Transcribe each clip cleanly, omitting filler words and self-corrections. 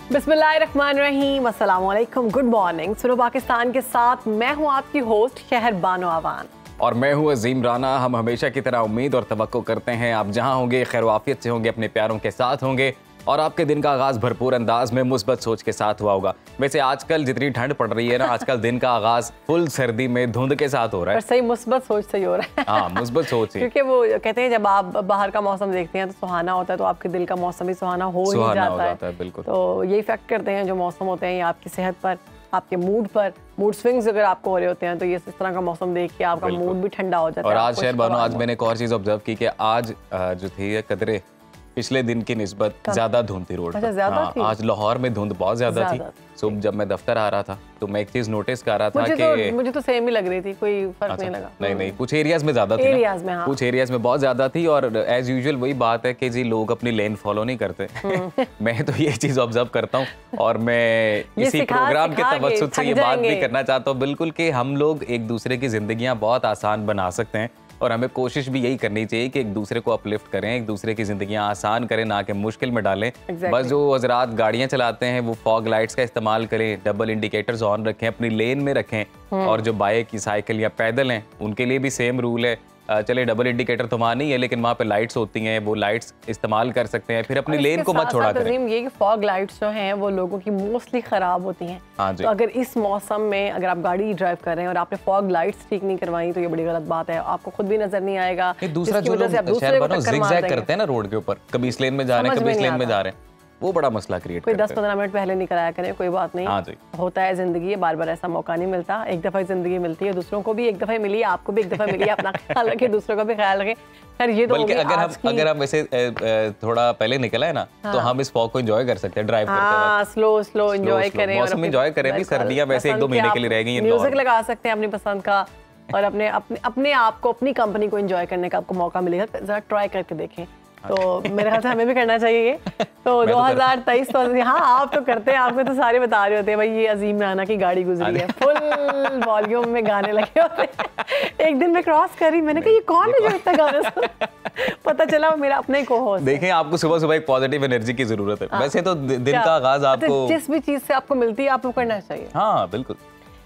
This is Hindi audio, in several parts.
बिस्मिल्लाहिर्रहमानिर्रहीम, अस्सलाम वालेकुम, गुड मॉर्निंग। सुनो पाकिस्तान के साथ मैं हूँ आपकी होस्ट शहर बानो आवान और मैं हूँ अजीम राना। हम हमेशा की तरह उम्मीद और तवक्को करते हैं आप जहाँ होंगे खैर वाफियत से होंगे, अपने प्यारों के साथ होंगे और आपके दिन का आगाज़ भरपूर अंदाज में मुस्बत सोच के साथ हुआ होगा। वैसे आजकल जितनी ठंड पड़ रही है ना, आजकल दिन का आगाज़ फुल सर्दी में धुंध के साथ हो रहा है। पर सही मुस्बत सोच से ही हो रहा है। हाँ, मुस्बत सोच ही, क्योंकि वो कहते हैं जब आप बाहर का मौसम देखते हैं तो सुहाना होता है, तो आपके दिल का मौसम भी सुहाना हो ही जाता है। बिल्कुल। तो ये इफेक्ट करते हैं जो मौसम होते हैं, ये आपकी सेहत पर, आपके मूड पर। मूड स्विंग्स अगर आपको हो रहे होते हैं तो ये इस तरह का मौसम देख के आपका मूड भी ठंडा हो जाता है। और आज शहर बानो, आज मैंने एक और चीज़ ऑब्जर्व की कि आज जो थी कदरे पिछले दिन की निस्बत ज्यादा धुंध थी रोड पर। हाँ, आज लाहौर में धुंध बहुत ज्यादा थी। सुबह जब मैं दफ्तर आ रहा था तो मैं एक चीज नोटिस कर रहा था कि मुझे तो सेम ही लग रही थी, कोई फर्क नहीं लगा। नहीं, कुछ एरियाज में ज्यादा थी, कुछ एरियाज में बहुत ज्यादा थी। और एज यूजुअल वही बात है कि जी लोग अपनी लेन फॉलो नहीं करते। मैं तो ये चीज ऑब्जर्व करता हूँ और मैं इसी प्रोग्राम के तवज्जुह से ये बात भी करना चाहता हूँ बिल्कुल कि हम लोग एक दूसरे की जिंदगियां बहुत आसान बना सकते हैं और हमें कोशिश भी यही करनी चाहिए कि एक दूसरे को अपलिफ्ट करें, एक दूसरे की जिंदगियां आसान करें, ना कि मुश्किल में डालें। बस जो हजरात गाड़ियां चलाते हैं वो फॉग लाइट्स का इस्तेमाल करें, डबल इंडिकेटर्स ऑन रखें, अपनी लेन में रखें। और जो बाइक, साइकिल या पैदल हैं उनके लिए भी सेम रूल है। चले डबल इंडिकेटर तो वहाँ नहीं है लेकिन वहाँ पे लाइट्स होती हैं, वो लाइट्स इस्तेमाल कर सकते हैं, फिर अपनी लेन को मत छोड़ा करें। ये कि फॉग लाइट्स जो हैं वो लोगों की मोस्टली खराब होती हैं। तो अगर इस मौसम में अगर आप गाड़ी ड्राइव कर रहे हैं और आपने फॉग लाइट्स ठीक नहीं करवाई तो ये बड़ी गलत बात है। आपको खुद भी नजर नहीं आएगा। दूसरा जो लोग ज़िगज़ैग करते हैं ना रोड के ऊपर, कभी इस लेन में जा रहे हैं, कभी इस लेन में जा रहे हैं, वो बड़ा मसला क्रिएट कोई 10-15 मिनट पहले नहीं कराया करें, कोई बात नहीं। हाँ जी, होता है जिंदगी है, बार बार ऐसा मौका नहीं मिलता। एक दफा जिंदगी मिलती है, दूसरों को भी एक दफा मिली है, आपको भी एक दफा मिली है। अपना ख्याल रखें, दूसरों का भी ख्याल रखें। खैर ये तो अगर हम वैसे थोड़ा पहले निकला है ना तो हम इस फॉग को एंजॉय कर सकते हैं ड्राइव करते वक्त। स्लो एंजॉय करें, मौसम एंजॉय करें। भी सर्दियां वैसे 1-2 महीने के लिए रहेंगी, म्यूजिक लगा सकते हैं अपनी पसंद का और अपने आप को, अपनी कंपनी को एंजॉय करने का आपको मौका मिलेगा। जरा ट्राई करके देखें। तो मेरे ख्याल से हमें भी करना चाहिए। तो 2023 तो हाँ आप तो करते हैं, आपको तो सारे बता रहे होते हैं भाई ये अजीम राना की गाड़ी गुजरी है, फुल वॉल्यूम में गाने लगे होते हैं। एक दिन मैं क्रॉस करी, मैंने कहा ये कौन है जो इतना गाना सुन, पता चला वो मेरा अपने को होस्ट। देखें, आपको सुबह सुबह एक पॉजिटिव एनर्जी की जरूरत है। वैसे तो दिन का आगाज आपको जिस भी चीज से आपको मिलती है आपको करना चाहिए। हाँ बिल्कुल।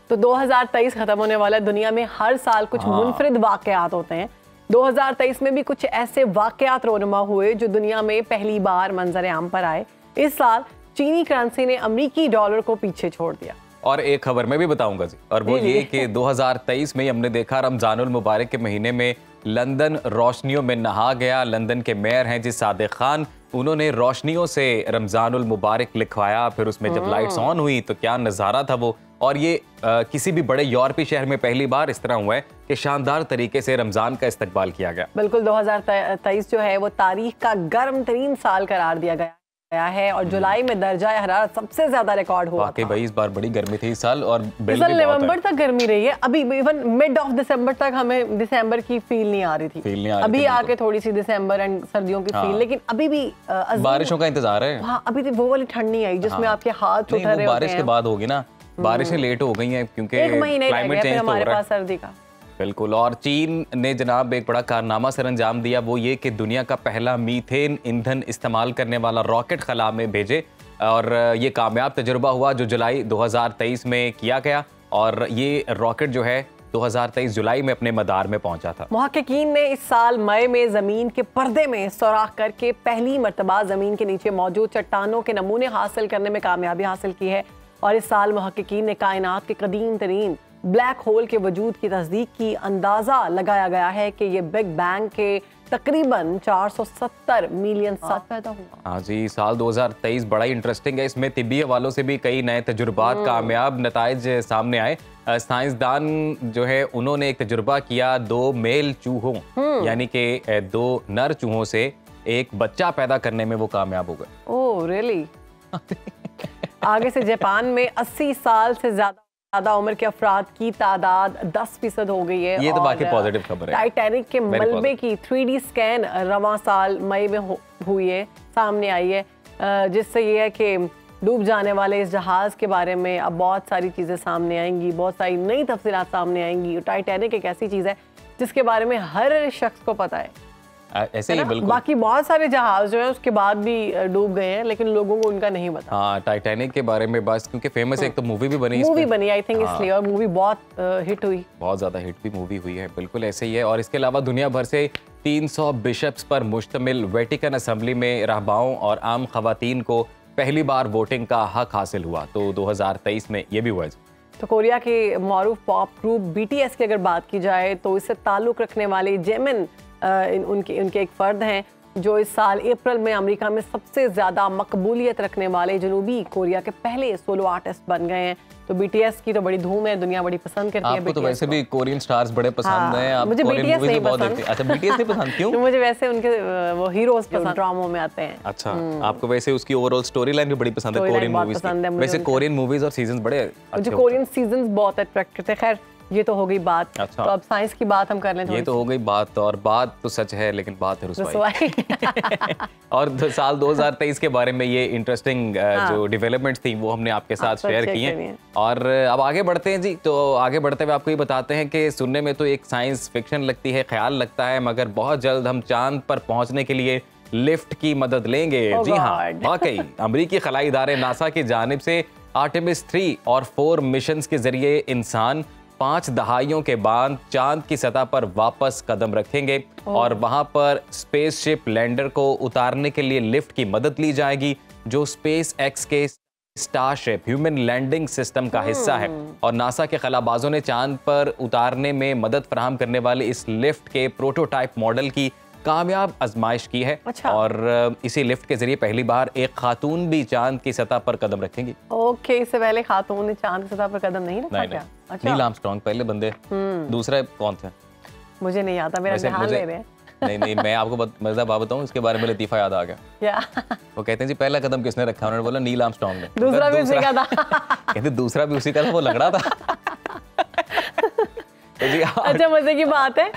तो 2023 खत्म होने वाला है, दुनिया में हर साल कुछ मुनफरिद वाकयात होते हैं। 2023 में भी कुछ ऐसे वाकयात रोनुमा हुए जो दुनिया में पहली बार मंजर आम पर आए। इस साल चीनी करेंसी ने अमेरिकी डॉलर को पीछे छोड़ दिया। और एक खबर मैं भी बताऊंगा जी, और वो ये कि 2023 में हमने देखा रमजानुल मुबारक के महीने में लंदन रोशनियों में नहा गया। लंदन के मेयर हैं जी सादिक खान, उन्होंने रोशनियों से रमजानुल मुबारक लिखवाया। फिर उसमें जब लाइट्स ऑन हुई तो क्या नज़ारा था वो। और ये किसी भी बड़े यूरोपीय शहर में पहली बार इस तरह हुआ है कि शानदार तरीके से रमजान का इस्तकबाल किया गया। बिल्कुल, 2023 जो है वो तारीख का गर्म तरीन साल करार दिया गया है और जुलाई में दर्जा हरारत सबसे ज्यादा रिकॉर्ड हुआ। वाकई भाई इस बार बड़ी गर्मी थी इस साल और नवंबर तक गर्मी रही है। अभी इवन मिड ऑफ दिसंबर तक हमें दिसंबर की फील नहीं आ रही थी। अभी आके थोड़ी सी दिसंबर एंड सर्दियों की फील, लेकिन अभी भी बारिशों का इंतजार है। हाँ, अभी वो वाली ठंड नहीं आई जिसमें आपके हाथ उतर रहे होते हैं। बारिश के बाद होगी ना, बारिशें लेट हो गई हैं क्योंकि क्लाइमेट चेंज हो रहा है सर्दी का। बिल्कुल। और चीन ने जनाब एक बड़ा कारनामा सर अंजाम दिया, वो ये कि दुनिया का पहला मीथेन ईंधन इस्तेमाल करने वाला रॉकेट खला में भेजे और ये कामयाब तजुर्बा हुआ जो जुलाई 2023 में किया गया। और ये रॉकेट जो है 2023 जुलाई में अपने मदार में पहुंचा था। मुहक्किकीन ने इस साल मई में जमीन के पर्दे में सुराख करके पहली मर्तबा जमीन के नीचे मौजूद चट्टानों के नमूने हासिल करने में कामयाबी हासिल की है। और इस साल मुहक्किकीन ने कायनात के कदीम तरीन ब्लैक होल के वजूद की तस्दीक की। अंदाजा लगाया गया है कि ये बिग बैंग के तकरीबन 470 मिलियन साल पैदा हुआ। हाँ जी, साल 2023 बड़ा ही इंटरेस्टिंग है। इसमें तिब्बी हवालों से भी कई नए तजुर्बात, कामयाब नताइज सामने आए। साइंसदान जो है उन्होंने एक तजुर्बा किया 2 मेल चूहों यानी कि 2 नर चूहों से एक बच्चा पैदा करने में वो कामयाब हो गए। Oh really? आगे से जापान में 80 साल से ज्यादा उम्र के अफराद की तादाद 10% हो गई है। ये तो बाकी पॉजिटिव खबर है। टाइटैनिक के मलबे की 3D स्कैन रवां साल मई में हुई है, सामने आई है, जिससे ये है कि डूब जाने वाले इस जहाज के बारे में अब बहुत सारी चीजें सामने आएंगी, बहुत सारी नई तफसीलात सामने आएंगी। टाइटैनिक एक ऐसी चीज है जिसके बारे में हर शख्स को पता है ऐसे ही बिल्कुल। बाकी बहुत सारे जहाज जो है उसके बाद भी डूब गए हैं, लेकिन लोगों को उनका नहीं पता। हाँ, टाइटैनिक के बारे में बस क्योंकि फेमस एक तो मूवी भी बनी आई थिंक इसलिए, और मूवी बहुत हिट हुई, बहुत ज्यादा हिट भी मूवी हुई है। बिल्कुल ऐसे ही है। और इसके अलावा दुनिया भर से 300 बिशप्स पर मुश्तमिल वेटिकन असेंबली में रहबाओं और आम खवातीन को पहली बार वोटिंग का हक हासिल हुआ। तो 2023 में ये भी हुआ। तो कोरिया के मारूफ पॉप ग्रुप BTS की अगर बात की जाए तो इससे ताल्लुक़ रखने वाले जेमिन उनके एक फ़र्द हैं जो इस साल अप्रैल में अमेरिका में सबसे ज़्यादा मकबूलियत रखने वाले जनूबी कोरिया के पहले सोलो आर्टिस्ट बन गए हैं। तो BTS की तो बड़ी धूम है, दुनिया बड़ी पसंद करती है। आपको तो वैसे भी कोरियन स्टार्स बड़े पसंद हैं। आप मुझे BTS नहीं पसंद। अच्छा, BTS नहीं पसंद, क्यों? तो मुझे वैसे उनके वो हीरोज पसंद, ड्रामों में आते हैं। अच्छा, आपको वैसे उसकी ओवरऑल स्टोरी लाइन भी बड़ी पसंद है कोरियन मूवीज की। वैसे कोरियन मूवीज और सीजन बड़े अच्छे, कोरियन सीजन बहुत अट्रैक्ट करते हैं। खैर ये तो हो गई बात। अच्छा। तो अब साइंस की बात हम कर लें। ये तो हो गई बात, और बात तो सच है लेकिन बात है रुसवाई। और साल 2023 के बारे में ये इंटरेस्टिंग जो डेवलपमेंट्स थी वो हमने आपके साथ शेयर की हैं। और अब आगे बढ़ते हैं जी। तो आगे बढ़ते हुए आपको ये बताते हैं कि सुनने में तो एक साइंस फिक्शन लगती है, ख्याल लगता है, मगर बहुत जल्द हम चांद पर पहुंचने के लिए लिफ्ट की मदद लेंगे। जी हाँ, वाकई अमेरिकी खलाई इदारे नासा की जानिब से आर्टेमिस 3 और 4 मिशंस के जरिए इंसान 5 दहाइयों के बाद चांद की सतह पर वापस कदम रखेंगे और वहां पर स्पेसशिप लैंडर को उतारने के लिए लिफ्ट की मदद ली जाएगी, जो स्पेस एक्स के स्टारशिप ह्यूमन लैंडिंग सिस्टम का हिस्सा है। और नासा के खलाबाजों ने चांद पर उतारने में मदद फराहम करने वाले इस लिफ्ट के प्रोटोटाइप मॉडल की कामयाब आजमाइश की है। अच्छा। और इसी लिफ्ट के जरिए पहली बार एक खातून भी चांद की सतह पर कदम रखेंगी। ओके, इससे पहले खातून ने चांद की सतह पर कदम नहीं रखा क्या? अच्छा। नील आर्मस्ट्रांग पहले बंदे। दूसरा कौन थे? मुझे नहीं आता, मेरा ध्यान ले रहे हैं। नहीं, मैं आपको मजेदार बात बताऊं, इसके बारे में लतीफा याद आ गया। क्या? वो कहते हैं जी पहला कदम किसने रखा? उन्होंने बोला नील आर्मस्ट्रांग ने। दूसरा भी उसी का था। कहते दूसरा भी उसी का था, वो लंगड़ा था। अच्छा, मजे की बात है।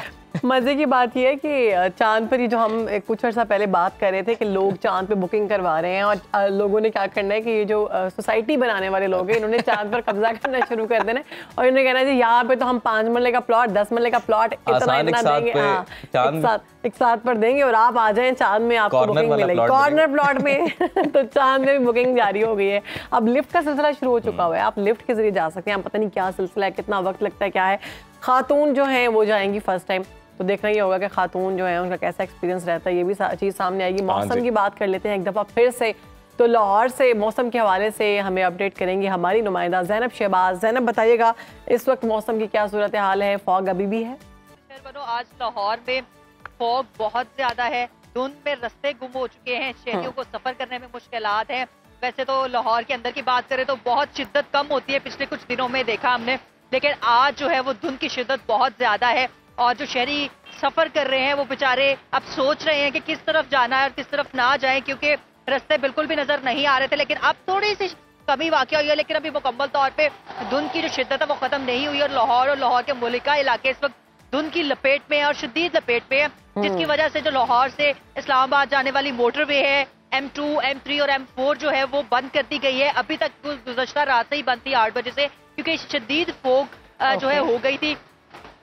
मजे की बात यह है कि चांद पर ही जो हम कुछ अर्सा पहले बात कर रहे थे कि लोग चांद पे बुकिंग करवा रहे हैं, और लोगों ने क्या करना है कि ये जो सोसाइटी बनाने वाले लोग हैं इन्होंने चांद पर कब्जा करना शुरू कर देना और इन्होंने कहना है जी यहाँ पे तो हम 5 मरले का प्लॉट, 10 मरले का प्लॉट इतना देंगे, हाँ एक साथ पर देंगे और आप आ जाएं चांद में, आपको बुकिंग मिलेगी कॉर्नर प्लॉट में। तो चांद में भी बुकिंग जारी हो गई है। अब लिफ्ट का सिलसिला शुरू हो चुका हुआ है, आप लिफ्ट के जरिए जा सकते हैं। पता नहीं क्या सिलसिला है, कितना वक्त लगता है, क्या है। खातून जो है वो जाएंगी फर्स्ट टाइम, तो देखना ही होगा कि खातून जो है उनका कैसा एक्सपीरियंस रहता है, ये भी चीज़ सामने आएगी। मौसम की बात कर लेते हैं एक दफ़ा फिर से। तो लाहौर से मौसम के हवाले से हमें अपडेट करेंगी हमारी नुमाइंदा ज़ैनब शहबाज। ज़ैनब, बताइएगा इस वक्त मौसम की क्या सूरत हाल है? फॉग अभी भी है? आज लाहौर में फॉग बहुत ज्यादा है, धुंध में रास्ते गुम हो चुके हैं, शहरियों को सफर करने में मुश्किलात हैं। वैसे तो लाहौर के अंदर की बात करें तो बहुत शिद्दत कम होती है, पिछले कुछ दिनों में देखा हमने, लेकिन आज जो है वो धुंध की शिद्दत बहुत ज्यादा है। और जो शहरी सफर कर रहे हैं वो बेचारे अब सोच रहे हैं कि किस तरफ जाना है और किस तरफ ना जाएं, क्योंकि रास्ते बिल्कुल भी नजर नहीं आ रहे थे। लेकिन अब थोड़ी सी कमी वाक़या हुई है, लेकिन अभी मुकम्मल तौर पे धुंध की जो शिद्दत है वो खत्म नहीं हुई। और लाहौर के मुलिका इलाके इस वक्त धुंध की लपेट में है और शदीद लपेट में है, जिसकी वजह से जो लाहौर से इस्लामाबाद जाने वाली मोटरवे है M2, M3 और M4 जो है वो बंद कर दी गई है। अभी तक गुज़श्ता रात से ही बंद थी 8 बजे से, क्योंकि शदीद फोग जो है हो गई थी।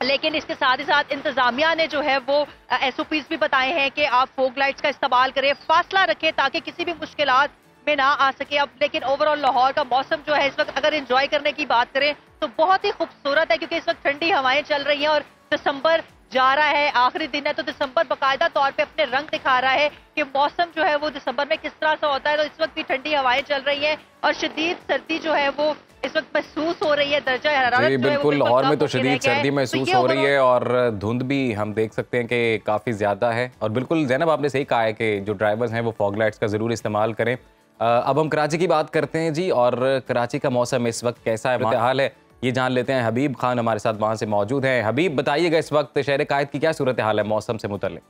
लेकिन इसके साथ ही साथ इंतजामिया ने जो है वो SOPs भी बताए हैं कि आप फोग लाइट्स का इस्तेमाल करें, फासला रखें ताकि किसी भी मुश्किलात में ना आ सके। अब लेकिन ओवरऑल लाहौर का मौसम जो है इस वक्त अगर एंजॉय करने की बात करें तो बहुत ही खूबसूरत है, क्योंकि इस वक्त ठंडी हवाएं चल रही हैं और दिसंबर जा रहा है, आखिरी दिन है, तो दिसंबर बाकायदा तौर पे अपने रंग दिखा रहा है कि मौसम जो है वो दिसंबर में किस तरह से होता है। तो इस वक्त भी ठंडी हवाएं चल रही हैं और शदीद सर्दी जो है वो इस वक्त महसूस हो रही है। दर्जा हरारत बिल्कुल लाहौर में तो शदीद सर्दी महसूस हो रही है और धुंध भी हम देख सकते हैं कि काफ़ी ज़्यादा है। और बिल्कुल ज़ैनब, आपने सही कहा है कि जो ड्राइवर्स हैं वो फॉग लाइट्स का ज़रूर इस्तेमाल करें। अब हम कराची की बात करते हैं जी, और कराची का मौसम इस वक्त कैसा है, हाल है, ये जान लेते हैं। हबीब खान हमारे साथ वहाँ से मौजूद हैं। हबीब, बताइएगा इस वक्त शहर कायद की क्या सूरत हाल है मौसम से मुतल्लिक?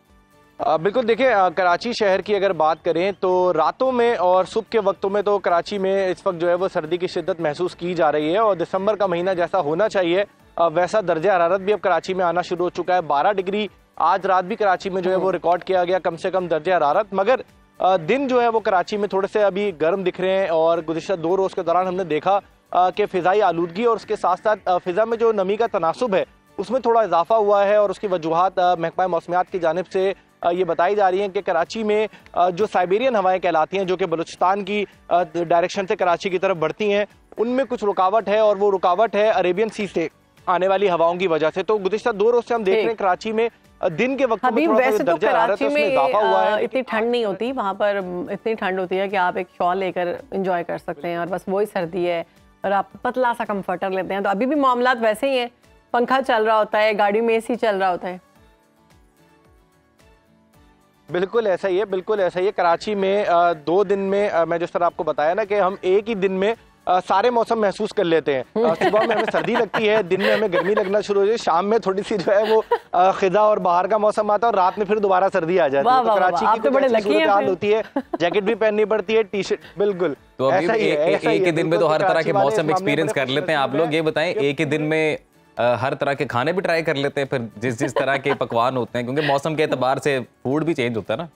बिल्कुल, देखिए कराची शहर की अगर बात करें तो रातों में और सुबह के वक्तों में तो कराची में इस वक्त जो है वो सर्दी की शिद्दत महसूस की जा रही है और दिसंबर का महीना जैसा होना चाहिए वैसा दर्जा हरारत भी अब कराची में आना शुरू हो चुका है। 12 डिग्री आज रात भी कराची में जो है वो रिकॉर्ड किया गया कम से कम दर्जा हरारत, मगर दिन जो है वो कराची में थोड़े से अभी गर्म दिख रहे हैं। और गुज़िश्ता 2 रोज़ के दौरान हमने देखा कि फ़िज़ाई आलूदगी और उसके साथ साथ फ़िज़ा में जो नमी का तनासुब है उसमें थोड़ा इजाफा हुआ है और उसकी वजूहात महकमा मौसमियात की जानिब से ये बताई जा रही हैं कि कराची में जो साइबेरियन हवाएं कहलाती हैं, जो कि बलूचिस्तान की डायरेक्शन से कराची की तरफ बढ़ती हैं, उनमें कुछ रुकावट है, और वो रुकावट है अरेबियन सी से आने वाली हवाओं की वजह से। तो गुज़िश्ता 2 रोज से हम देख रहे हैं कराची में दिन के वक्त में थोड़ा सा दर्जा हरारत में इजाफा हुआ है। इतनी ठंड नहीं होती वहाँ पर, इतनी ठंड होती है कि आप एक शॉल लेकर एंजॉय कर सकते हैं, और बस वही सर्दी है और आप पतला सा कंफर्टर लेते हैं। तो अभी भी मामलात वैसे ही हैं, पंखा चल रहा होता है, गाड़ी में एसी चल रहा होता है। बिल्कुल ऐसा ही है, बिल्कुल ऐसा ही है। कराची में 2 दिन में मैं जिस तरह आपको बताया ना कि हम एक ही दिन में सारे मौसम महसूस कर लेते हैं। सुबह में हमें सर्दी लगती है, दिन में हमें गर्मी लगना शुरू हो जाती है, शाम में थोड़ी सी जो है वो खिजा और बाहर का मौसम आता है, और रात में फिर दोबारा सर्दी आ जाती है। तो कराची की तो बड़े लकी हाल होती है, जैकेट भी पहननी पड़ती है, टी शर्ट। बिल्कुल तो अभी एक ही दिन में तो हर तरह के मौसम एक्सपीरियंस कर लेते हैं आप लोग। ये बताएं, एक ही दिन में हर तरह के खाने भी ट्राई कर लेते हैं फिर, जिस तरह के पकवान होते हैं, क्योंकि मौसम के एतबार से फूड भी चेंज होता है ना?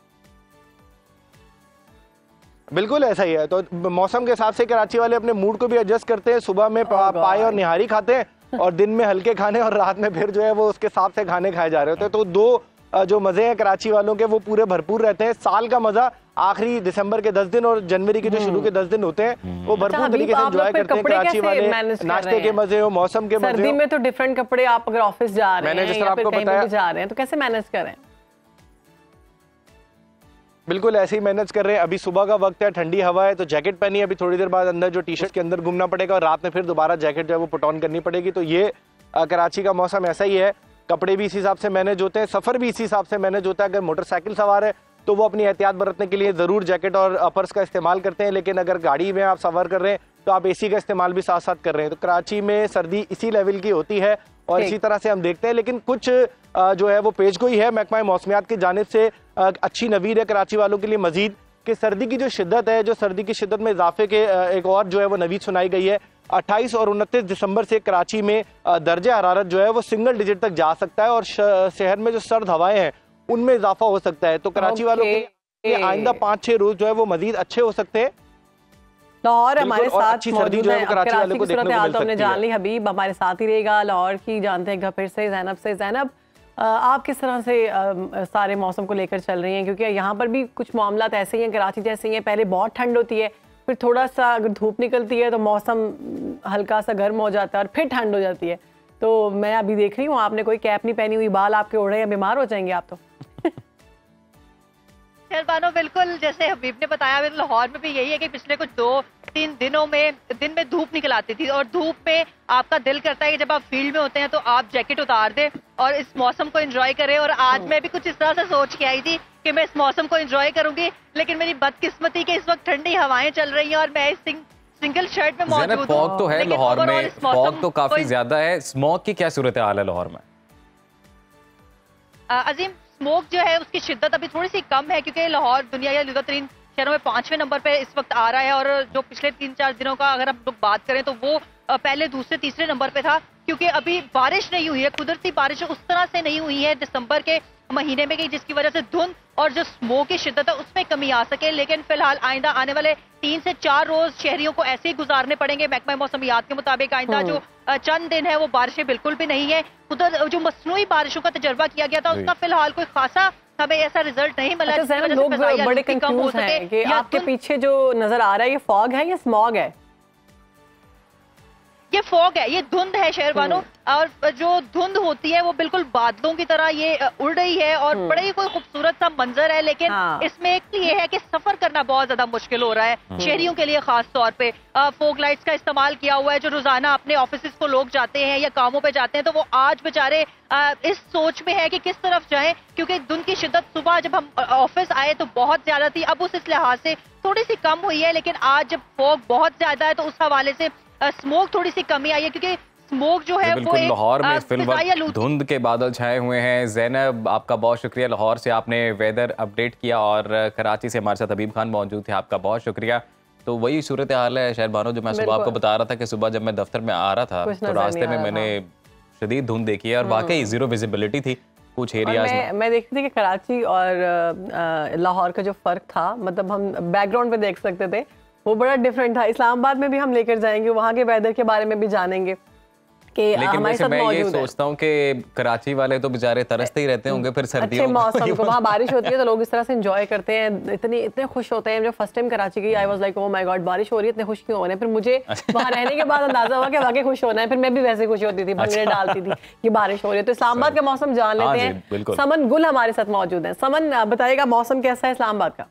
बिल्कुल ऐसा ही है। तो मौसम के हिसाब से कराची वाले अपने मूड को भी एडजस्ट करते हैं। सुबह में पाए और निहारी खाते हैं, और दिन में हल्के खाने, और रात में फिर जो है वो उसके हिसाब से खाने खाए जा रहे होते हैं। तो 2 जो मजे हैं कराची वालों के वो पूरे भरपूर रहते हैं। साल का मजा आखिरी दिसंबर के 10 दिन और जनवरी के जो शुरू के 10 दिन होते हैं वो भरपूर तरीके से एंजॉय करते हैं कराची वाले। नाश्ते के मजे हो, मौसम के मजे हो। सर्दी में तो डिफरेंट कपड़े, आप अगर ऑफिस जा रहे हैं या फिर कहीं भी जा रहे हैं तो कैसे मैनेज करें? बिल्कुल ऐसे ही मैनेज कर रहे हैं। अभी सुबह का वक्त है, ठंडी हवा है, तो जैकेट पहनी है। अभी थोड़ी देर बाद अंदर जो टी शर्ट के अंदर घूमना पड़ेगा, और रात में फिर दोबारा जैकेट जो है वो पुट ऑन करनी पड़ेगी। तो ये कराची का मौसम ऐसा ही है। कपड़े भी इसी हिसाब से मैनेज होते हैं, सफ़र भी इसी हिसाब से मैनेज होता है। अगर मोटरसाइकिल सवार है तो वो अपनी एहतियात बरतने के लिए ज़रूर जैकेट और अपर्स का इस्तेमाल करते हैं, लेकिन अगर गाड़ी में आप सफ़र कर रहे हैं तो आप एसी का इस्तेमाल भी साथ साथ कर रहे हैं। तो कराची में सर्दी इसी लेवल की होती है, और इसी तरह से हम देखते हैं। लेकिन कुछ जो है वो पेश गोई है महकमा मौसमियात की जानिब से, अच्छी नवीद है कराची वालों के लिए मजीद, कि सर्दी की जो शिद्दत है, जो सर्दी की शिद्दत में इजाफे के एक और जो है वो नवीद सुनाई गई है। 28 और 29 दिसंबर से कराची में दर्जा हरारत जो है वो सिंगल डिजिट तक जा सकता है, और शहर में जो सर्द हवाएं हैं उनमें इजाफा हो सकता है। तो कराची वालों के आइंदा 5-6 रोज जो है वो मजीद अच्छे हो सकते हैं। लाहौर हमारे साथ मौजूद है। कराची वालों को देखने को मिल सकती है। हमने जान ली, हबीब हमारे साथ ही रहेगा। लाहौर की जानते हैं फिर से ज़ैनब से। ज़ैनब, आप किस तरह से सारे मौसम को लेकर चल रही हैं? क्योंकि यहाँ पर भी कुछ मामलात ऐसे ही हैं, कराची जैसे ही हैं। पहले बहुत ठंड होती है, फिर थोड़ा सा अगर धूप निकलती है तो मौसम हल्का सा गर्म हो जाता है, और फिर ठंड हो जाती है। तो मैं अभी देख रही हूँ आपने कोई कैप नहीं पहनी हुई, बाल आपके उड़ रहे हैं, बीमार हो जाएंगे आप तो। शहरबानो, बिल्कुल जैसे हबीब ने बताया, लाहौर में भी यही है कि पिछले कुछ 2-3 दिनों में दिन में धूप निकल आती थी, और धूप में आपका दिल करता है कि जब आप फील्ड में होते हैं तो आप जैकेट उतार दें और इस मौसम को एंजॉय करें। और आज मैं भी कुछ इस तरह से सोच के आई थी कि मैं इस मौसम को एंजॉय करूंगी, लेकिन मेरी बदकिस्मती के इस वक्त ठंडी हवाएं चल रही हैं और मैं इस सिंगल शर्ट में मौजूद हूं। फॉग तो है लाहौर में, फॉग तो काफी ज्यादा है। स्मोक की क्या सूरत हाल है लाहौर में? अजीम, स्मोक जो है उसकी शिद्दत अभी थोड़ी सी कम है, क्योंकि लाहौर दुनिया या लुगतरीन शहरों में 5वें नंबर पे इस वक्त आ रहा है, और जो पिछले 3-4 दिनों का अगर हम लोग बात करें तो वो पहले दूसरे तीसरे नंबर पे था, क्योंकि अभी बारिश नहीं हुई है। कुदरती बारिश उस तरह से नहीं हुई है दिसंबर के महीने में, जिसकी वजह से धुंध और जो स्मोक की शिद्दत है उसमें कमी आ सके। लेकिन फिलहाल आइंदा आने वाले 3 से 4 रोज शहरियों को ऐसे ही गुजारने पड़ेंगे। महकमा मौसमियात के मुताबिक आइंदा जो चंद दिन है वो बारिशें बिल्कुल भी नहीं है। उधर जो मसनूई बारिशों का तजर्बा किया गया था उसका फिलहाल कोई खासा हमें ऐसा रिजल्ट नहीं मिला। अच्छा, लोग बड़े कंफ्यूज हैं कि आपके पीछे जो नजर आ रहा है ये फॉग है या स्मॉग है? ये फॉग है, ये धुंध है शहरबानो, और जो धुंध होती है वो बिल्कुल बादलों की तरह ये उड़ रही है, और बड़ा ही कोई खूबसूरत सा मंजर है। लेकिन इसमें एक ये है कि सफर करना बहुत ज्यादा मुश्किल हो रहा है शहरियों के लिए, खास तौर पे फोग लाइट्स का इस्तेमाल किया हुआ है। जो रोजाना अपने ऑफिस को लोग जाते हैं या कामों पे जाते हैं तो वो आज बेचारे इस सोच में है कि किस तरफ जाएं, क्योंकि धुंध की शिद्दत सुबह जब हम ऑफिस आए तो बहुत ज्यादा थी, अब उस लिहाज से थोड़ी सी कम हुई है। लेकिन आज जब फॉग बहुत ज्यादा है तो उस हवाले से स्मोक थोड़ी सी कमी आई है, क्योंकि स्मोक जो है वो लाहौर में फिलहाल धुंध के बादल छाए हुए हैं। ज़ैनब, आपका बहुत शुक्रिया, लाहौर से आपने वेदर अपडेट किया, और कराची से हमारे साथ हबीब खान मौजूद थे, आपका बहुत शुक्रिया। तो वही सूरत हाल है शहरबानो, जो मैं सुबह आपको बता रहा था कि सुबह जब मैं दफ्तर में आ रहा था तो रास्ते में मैंने शदीद धुंध देखी है, और वाकई जीरो विजिबिलिटी थी कुछ एरियाज में। मैं देखती थी कि कराची और लाहौर का जो फर्क था, मतलब हम बैकग्राउंड पे देख सकते थे, वो बड़ा डिफरेंट था। इस्लामाबाद में भी हम लेकर जाएंगे, वहाँ के वेदर के बारे में भी जानेंगे लेकिन वैसे मैं ये सोचता हूँ कि कराची वाले तो बेचारे तरसते ही रहते होंगे फिर सर्दियों में। मौसम को वहाँ बारिश होती है तो लोग इस तरह से एंजॉय करते हैं, इतने खुश होते हैं। जब फर्स्ट टाइम कराची गई I was like oh my God बारिश हो रही है, इतने खुश क्यों हो रहे हैं। फिर मुझे वहाँ रहने के बाद अंदाजा हुआ कि वाकई खुश होना है। फिर मैं भी वैसे खुश होती थी, भंगड़े डालती थी कि बारिश हो रही है। तो इस्लामाबाद का मौसम जान लेते हैं, समन गुल हमारे साथ मौजूद है। समन बताइएगा मौसम कैसा है इस्लामाबाद का?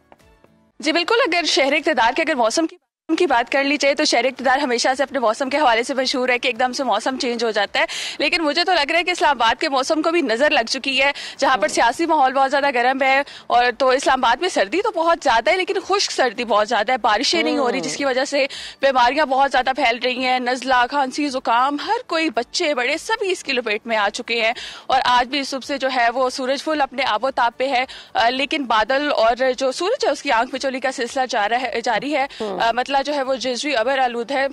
जी बिल्कुल, अगर शहर इक़्तिदार के अगर मौसम की बात कर ली जाए तो शहर इक़्तिदार हमेशा से अपने मौसम के हवाले से मशहूर है कि एकदम से मौसम चेंज हो जाता है। लेकिन मुझे तो लग रहा है कि इस्लामाबाद के मौसम को भी नज़र लग चुकी है, जहाँ पर सियासी माहौल बहुत ज़्यादा गर्म है। और तो इस्लामाबाद में सर्दी तो बहुत ज़्यादा है, लेकिन खुश्क सर्दी बहुत ज़्यादा है, बारिशें नहीं हो रही, जिसकी वजह से बीमारियाँ बहुत ज़्यादा फैल रही हैं। नज़ला, खांसी, ज़ुकाम, हर कोई, बच्चे बड़े सभी इसकी लपेट में आ चुके हैं। और आज भी सुबह से जो है वो सूरज फुल अपने आबोताब पे है, लेकिन बादल और जो सूरज है उसकी आंख मिचौली का सिलसिला जारी है। मतलब जो है वो जिज़वी अबर आलूद है।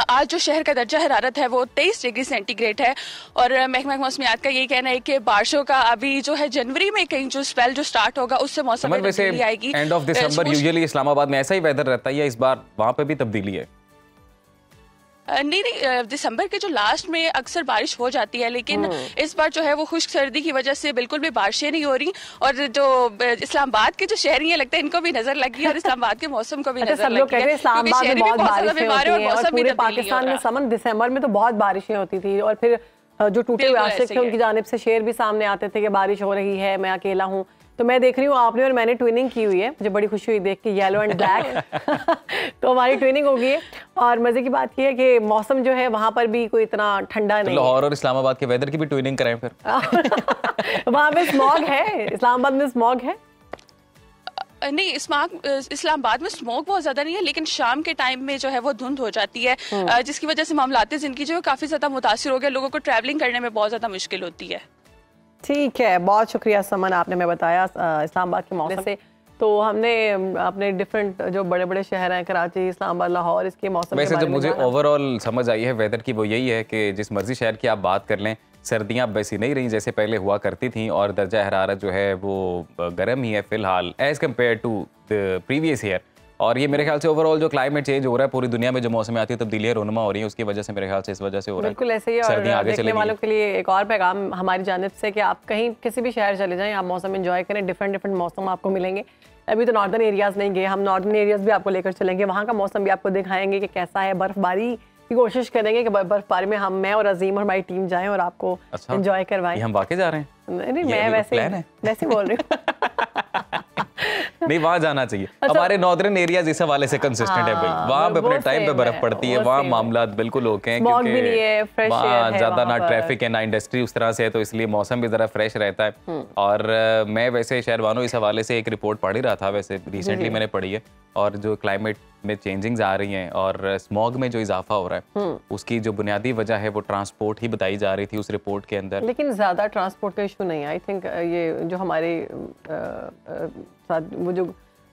आज जो शहर का दर्जा हरारत है वो 23 डिग्री सेंटीग्रेड है। और महकमा मौसमियात का यही कहना है कि बारिशों का अभी जो है जनवरी में कहीं जो स्पेल जो स्टार्ट होगा उससे मौसम में तब्दीली आएगी। End of December usually Islamabad में ऐसा ही वेदर रहता है या इस बार वहां पे भी तब्दीली है? नहीं, दिसंबर के जो लास्ट में अक्सर बारिश हो जाती है, लेकिन इस बार जो है वो खुश्क सर्दी की वजह से बिल्कुल भी बारिशें नहीं हो रही। और जो इस्लामाबाद के जो शहरी हैं लगता है इनको भी नजर लगी और इस्लामाबाद के मौसम को भी नजर लगी है। इस्लामाबाद में बहुत बारिशें होती हैं और पूरे पाकिस्तान में समन दिसंबर में तो बहुत बारिशें होती थी। और फिर जो टूटे हुए आशिक थे उनकी जानिब से शेर भी सामने आते थे कि बारिश हो रही है, मैं अकेला हूँ। तो मैं देख रही हूँ आपने और मैंने ट्विनिंग की हुई है, मुझे बड़ी खुशी हुई देख के, येलो एंड ब्लैक। तो हमारी ट्विनिंग हो गई है। और मजे की बात यह है कि मौसम जो है वहाँ पर भी कोई इतना ठंडा नहीं। लाहौर और इस्लामाबाद के वेदर की भी ट्विनिंग कराएं फिर। वहाँ पे स्मॉग है, इस्लामाबाद में स्मॉग है? नहीं, इस्लामाबाद में स्मोक बहुत ज्यादा नहीं है, लेकिन शाम के टाइम में जो है वो धुंध हो जाती है, जिसकी वजह से मामलात जिंदगी जो है काफी ज्यादा मुतासिर हो गया, लोगों को ट्रैवलिंग करने में बहुत ज्यादा मुश्किल होती है। ठीक है, बहुत शुक्रिया समन, आपने मैं बताया इस्लामाबाद के मौसम से। तो हमने अपने डिफरेंट जो बड़े बड़े शहर हैं, कराची, इस्लामाबाद, लाहौर, इसके मौसम वैसे जो मुझे ओवरऑल समझ आई है वेदर की वो यही है कि जिस मर्जी शहर की आप बात कर लें, सर्दियाँ वैसी नहीं रही जैसे पहले हुआ करती थी और दर्जा हरारत जो है वो गर्म ही है फिलहाल as compare to the previous year. और ये मेरे ख्याल से ओवरऑल जो क्लाइमेट चेंज हो रहा है पूरी दुनिया में, जो मौसम में आती है तब्दीलियाँ रोनुमा हो रही है, उसकी वजह से मेरे ख्याल से इस वजह से हो रहा है। बिल्कुल ऐसे ही। और देखने वालों के लिए एक और पैगाम हमारी जानिब से कि आप कहीं किसी भी शहर चले जाएं, आप मौसम एंजॉय करें, डिफरेंट मौसम आपको मिलेंगे। अभी तो नॉर्दर्न एरियाज नहीं गए, हम नॉर्दर्न एरियाज भी आपको लेकर चलेंगे, वहाँ का मौसम भी आपको दिखाएंगे कि कैसा है। बर्फबारी की कोशिश करेंगे कि बर्फबारी में मैं और अजीम और हमारी टीम जाएं और आपको एंजॉय करवाएं। हम वाकई जा रहे हैं? नहीं, मैं वैसे बोल रही हूँ। नहीं, वहाँ जाना चाहिए। हमारे नॉर्दर्न एरियाज इस हवाले से कंसिस्टेंट है भाई, वहाँ पे अपने टाइम पे बर्फ पड़ती है, वहाँ मामला बिल्कुल ओके हैं, क्योंकि वहाँ ज्यादा ना ट्रैफिक है ना इंडस्ट्री उस तरह से है, तो इसलिए मौसम भी जरा फ्रेश रहता है। और मैं वैसे शहरवानों इस हवाले से एक रिपोर्ट पढ़ ही रहा था, वैसे रिसेंटली मैंने पढ़ी है, और जो क्लाइमेट में चेंजिंग्स आ रही हैं और स्मॉग में जो इजाफा हो रहा है उसकी जो बुनियादी वजह है वो ट्रांसपोर्ट ही बताई जा रही थी उस रिपोर्ट के अंदर। लेकिन ज्यादा ट्रांसपोर्ट का इशू नहीं है, आई थिंक ये जो हमारे वो जो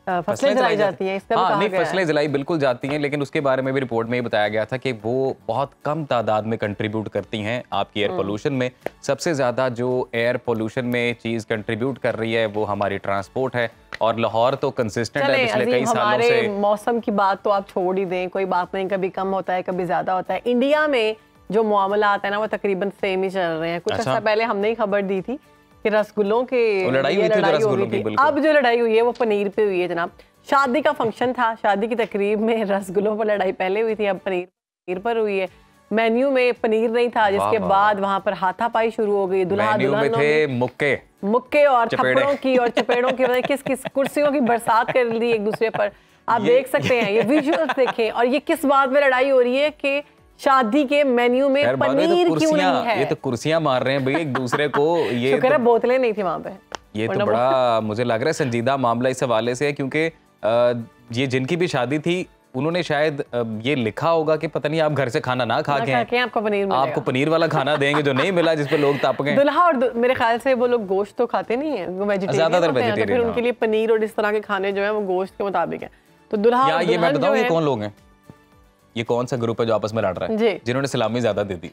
फसलें जलाई जाती हैं इसका हाँ, नहीं फसलें जलाई बिल्कुल जाती हैं, लेकिन उसके बारे में भी रिपोर्ट में ही बताया गया था कि वो बहुत कम तादाद में कंट्रीब्यूट करती हैं आपकी एयर पोल्यूशन में। सबसे ज़्यादा जो एयर पोल्यूशन में चीज़ कंट्रीब्यूट कर रही है वो हमारी ट्रांसपोर्ट है, और लाहौर तो कंसिस्टेंट है पिछले कई सालों से। मौसम की बात तो आप छोड़ ही दें, कोई बात नहीं, कभी कम होता है कभी ज़्यादा होता है। इंडिया में जो मामला आता है ना वो तकरीबन सेम ही चल रहे हैं। कुछ अर्सा पहले हमने ही खबर दी थी कि रसगुल्लों के लड़ाई हुई थी। अब जो लड़ाई हुई है वो पनीर पे हुई है जनाब। शादी का फंक्शन था, शादी की तकरीब में रसगुल्लों पर लड़ाई पहले हुई थी, अब पनीर पर हुई है। मेन्यू में पनीर नहीं था, जिसके बाद वहां पर हाथापाई शुरू हो गई। दुल्हा दुल्हन थे मुक्के और थप्पड़ों की और चपेड़ों की, किस कुर्सियों की बरसात कर दी एक दूसरे पर। आप देख सकते हैं, ये विजुअल्स देखें। और ये किस बात में लड़ाई हो रही है कि शादी के मेन्यू में पनीर क्यों नहीं है। ये तो कुर्सियां मार रहे हैं भाई एक दूसरे को। ये शुक्र है बोतलें नहीं थी वहां पे। ये तो बड़ा मुझे लग रहा है संजीदा मामला इस हवाले से है, क्योंकि ये जिनकी भी शादी थी उन्होंने शायद ये लिखा होगा कि पता नहीं आप घर से खाना ना खा के आपको पनीर वाला खाना देंगे जो नहीं मिला, जिस पे लोग तप गए। दुल्हा और मेरे ख्याल से वो लोग गोश्त तो खाते नहीं है, ज्यादातर वेजिटेरियन, फिर उनके लिए पनीर और इस तरह के खाने जो है वो गोश्त के मुताबिक है। तो दुल्हा और ये मैं बताऊं ये कौन लोग हैं, ये कौन सा ग्रुप है जो आपस में लड़ रहा है, जिन्होंने सलामी ज्यादा दे दी।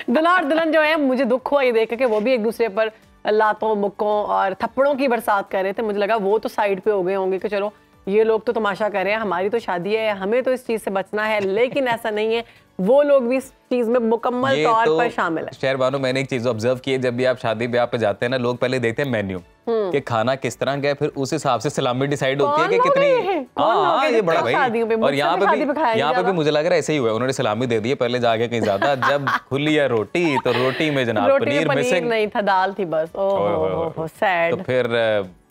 दुल्हा और दुल्हन जो है, मुझे दुख हुआ ये देख के वो भी एक दूसरे पर लातों मुक्कों और थप्पड़ों की बरसात कर रहे थे। मुझे लगा वो तो साइड पे हो गए होंगे कि चलो ये लोग तो तमाशा कर रहे हैं, हमारी तो शादी है, हमें तो इस चीज से बचना है, लेकिन ऐसा नहीं है, वो लोग भी इस चीज में मुकम्मल तौर पर शामिल है। शहर बानो, मैंने एक चीज ऑब्जर्व की है, जब भी आप शादी ब्याह पे जाते हैं ना, लोग पहले देखते हैं मेन्यू कि खाना किस तरह का है, फिर उस हिसाब से सलामी डिसाइड होती है कि कितनी। हाँ, ये बड़ा भाई। और यहाँ पे भी मुझे लग रहा है ऐसे ही हुआ, उन्होंने सलामी दे दी है पहले जाके कहीं ज्यादा, जब खुली है रोटी तो रोटी में जनाब पनीर मिसिंग नहीं था, दाल थी बस। ओह सैड। तो फिर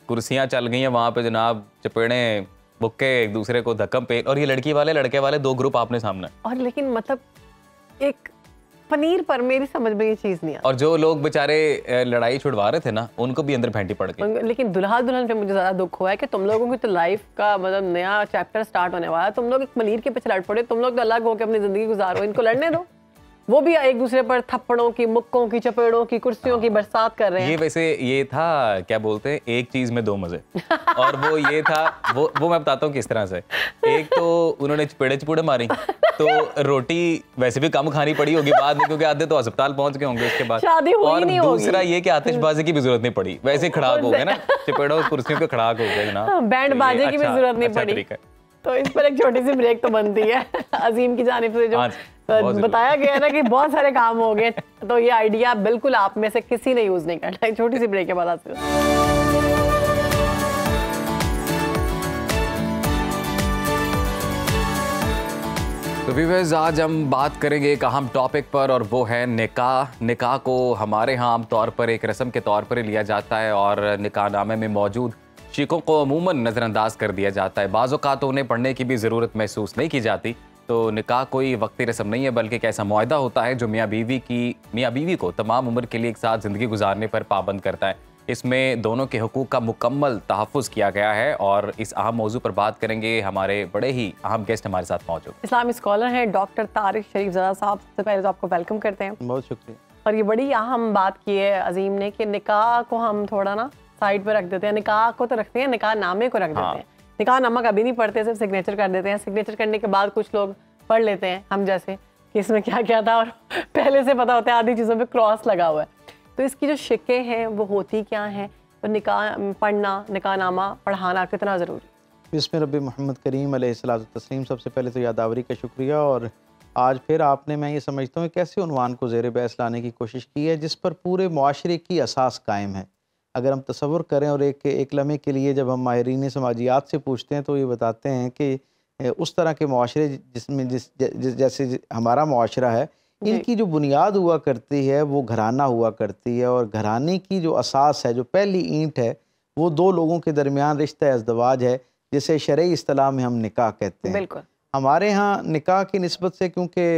कुर्सियां चल गई हैं वहां पे जनाब, चपेड़े बुक्के, एक दूसरे को धक्कम पे, और ये लड़की वाले लड़के वाले दो ग्रुप आपने सामने। और लेकिन मतलब एक पनीर पर मेरी समझ में ये चीज नहीं आई। और जो लोग बेचारे लड़ाई छुड़वा रहे थे ना, उनको भी अंदर फेंटी पड़ गई। लेकिन दुल्हा दुल्हन पे मुझे ज्यादा दुख हुआ है कि तुम लोगों की तो लाइफ का मतलब नया चैप्टर स्टार्ट होने वाला है, तुम लोग एक पनीर के पीछे लड़ पड़े, तुम लोग तो अलग होकर अपनी जिंदगी गुजारो, इनको लड़ने दो। वो भी एक दूसरे पर थप्पड़ों की, मुक्कों की, चपेड़ों की, कुर्सियों की बरसात कर रहे हैं। ये वैसे ये था, क्या बोलते हैं, एक चीज में दो मजे। और वो ये था, वो मैं बताता हूँ किस तरह से। एक तो उन्होंने चपेड़े मारी, तो रोटी वैसे भी कम खानी पड़ी होगी बाद में, क्योंकि आधे तो अस्पताल पहुंच गए होंगे उसके बाद। शादी हुई और नहीं दूसरा ये कि आतिशबाजी की भी जरूरत नहीं पड़ी, वैसे ही खड़ाक हो गए ना, चपेड़ों कुर्सियों के खड़ाक हो गए ना, बैंड बाजे की भी जरूरत नहीं पड़ी। तो इस पर एक छोटी सी ब्रेक तो बनती है। अजीम की जानिब से जो बताया गया है ना कि बहुत सारे काम हो गए, तो ये आइडिया बिल्कुल आप में से किसी ने यूज नहीं करना। एक छोटी सी ब्रेक के बाद आते हैं। तो व्यूअर्स, आज हम बात करेंगे एक अहम टॉपिक पर, और वो है निकाह। निकाह को हमारे यहाँ आम तौर पर एक रस्म के तौर पर लिया जाता है, और निकाहनामे में मौजूद शीखों को अमूमन नज़रअंदाज कर दिया जाता है। बाज़ औक़ात उन्हें पढ़ने की भी ज़रूरत महसूस नहीं की जाती। तो निकाह कोई वक्ती रस्म नहीं है, बल्कि एक ऐसा मुआहदा होता है जो मियाँ बीवी को तमाम उम्र के लिए एक साथ ज़िंदगी गुजारने पर पाबंद करता है। इसमें दोनों के हुकूक का मुकम्मल तहफ़्फ़ुज़ किया गया है, और इस अहम मौजू पर बात करेंगे हमारे बड़े ही अहम गेस्ट हमारे साथ मौजूद। इस्लामी स्कॉलर हैं डॉक्टर तारिक शरीफ ज़रा साहब। सबसे पहले तो आपको वेलकम करते हैं। बहुत शुक्रिया। और ये बड़ी अहम बात की है अजीम ने कि निकाह को हम थोड़ा ना साइड पर रख देते हैं। निकाह को तो रखते हैं, निकाह नामे को रख देते हैं। निकाह नामा कभी नहीं पढ़ते, सिर्फ सिग्नेचर कर देते हैं। सिग्नेचर करने के बाद कुछ लोग पढ़ लेते हैं, हम जैसे, कि इसमें क्या क्या था, और पहले से पता होता है आधी चीज़ों पे क्रॉस लगा हुआ है। तो इसकी जो शिक्के हैं वो होती क्या हैं, तो निकाह पढ़ना, निकाह नामा पढ़ाना कितना ज़रूरी? बिस्मिल्लाह रब्बी मोहम्मद करीम अलैहिस्सलातु तस्लीम। सबसे पहले तो यादावरी का शुक्रिया, और आज फिर आपने, मैं ये समझता हूँ, कैसे उन्वान को ज़ेर बहस लाने की कोशिश की है जिस पर पूरे मुआशरे की असास कायम है। अगर हम तसव्वुर करें, और एक लम्हे के लिए जब हम माहिरीन समाजियात से पूछते हैं तो ये बताते हैं कि उस तरह के मुआशरे जिसमें जैसे हमारा मुआशरा है, इनकी जो बुनियाद हुआ करती है वो घराना हुआ करती है, और घराने की जो असास है, जो पहली ईंट है, वो दो लोगों के दरमियान रिश्ता अज़दवाज है, जिसे शरई इस्तिलाह में हम निकाह कहते हैं। बिल्कुल। हमारे यहाँ निकाह की निस्बत से, क्योंकि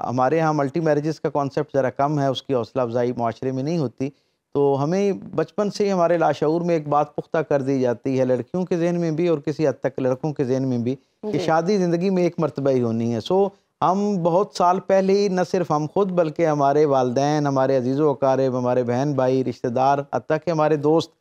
हमारे यहाँ मल्टी मैरिजेस का कॉन्सेप्ट ज़रा कम है, उसकी हौसला अफजाई मुआशरे में नहीं होती, तो हमें बचपन से ही हमारे लाशऊर में एक बात पुख्ता कर दी जाती है, लड़कियों के जहन में भी और किसी हद तक लड़कों के जहन में भी, कि शादी ज़िंदगी में एक मरतबा ही होनी है। सो हम बहुत साल पहले ही, न सिर्फ हम खुद बल्कि हमारे वालदैन, हमारे अजीज़ो अकारिब, हमारे बहन भाई, रिश्तेदार, हत्ता कि हमारे दोस्त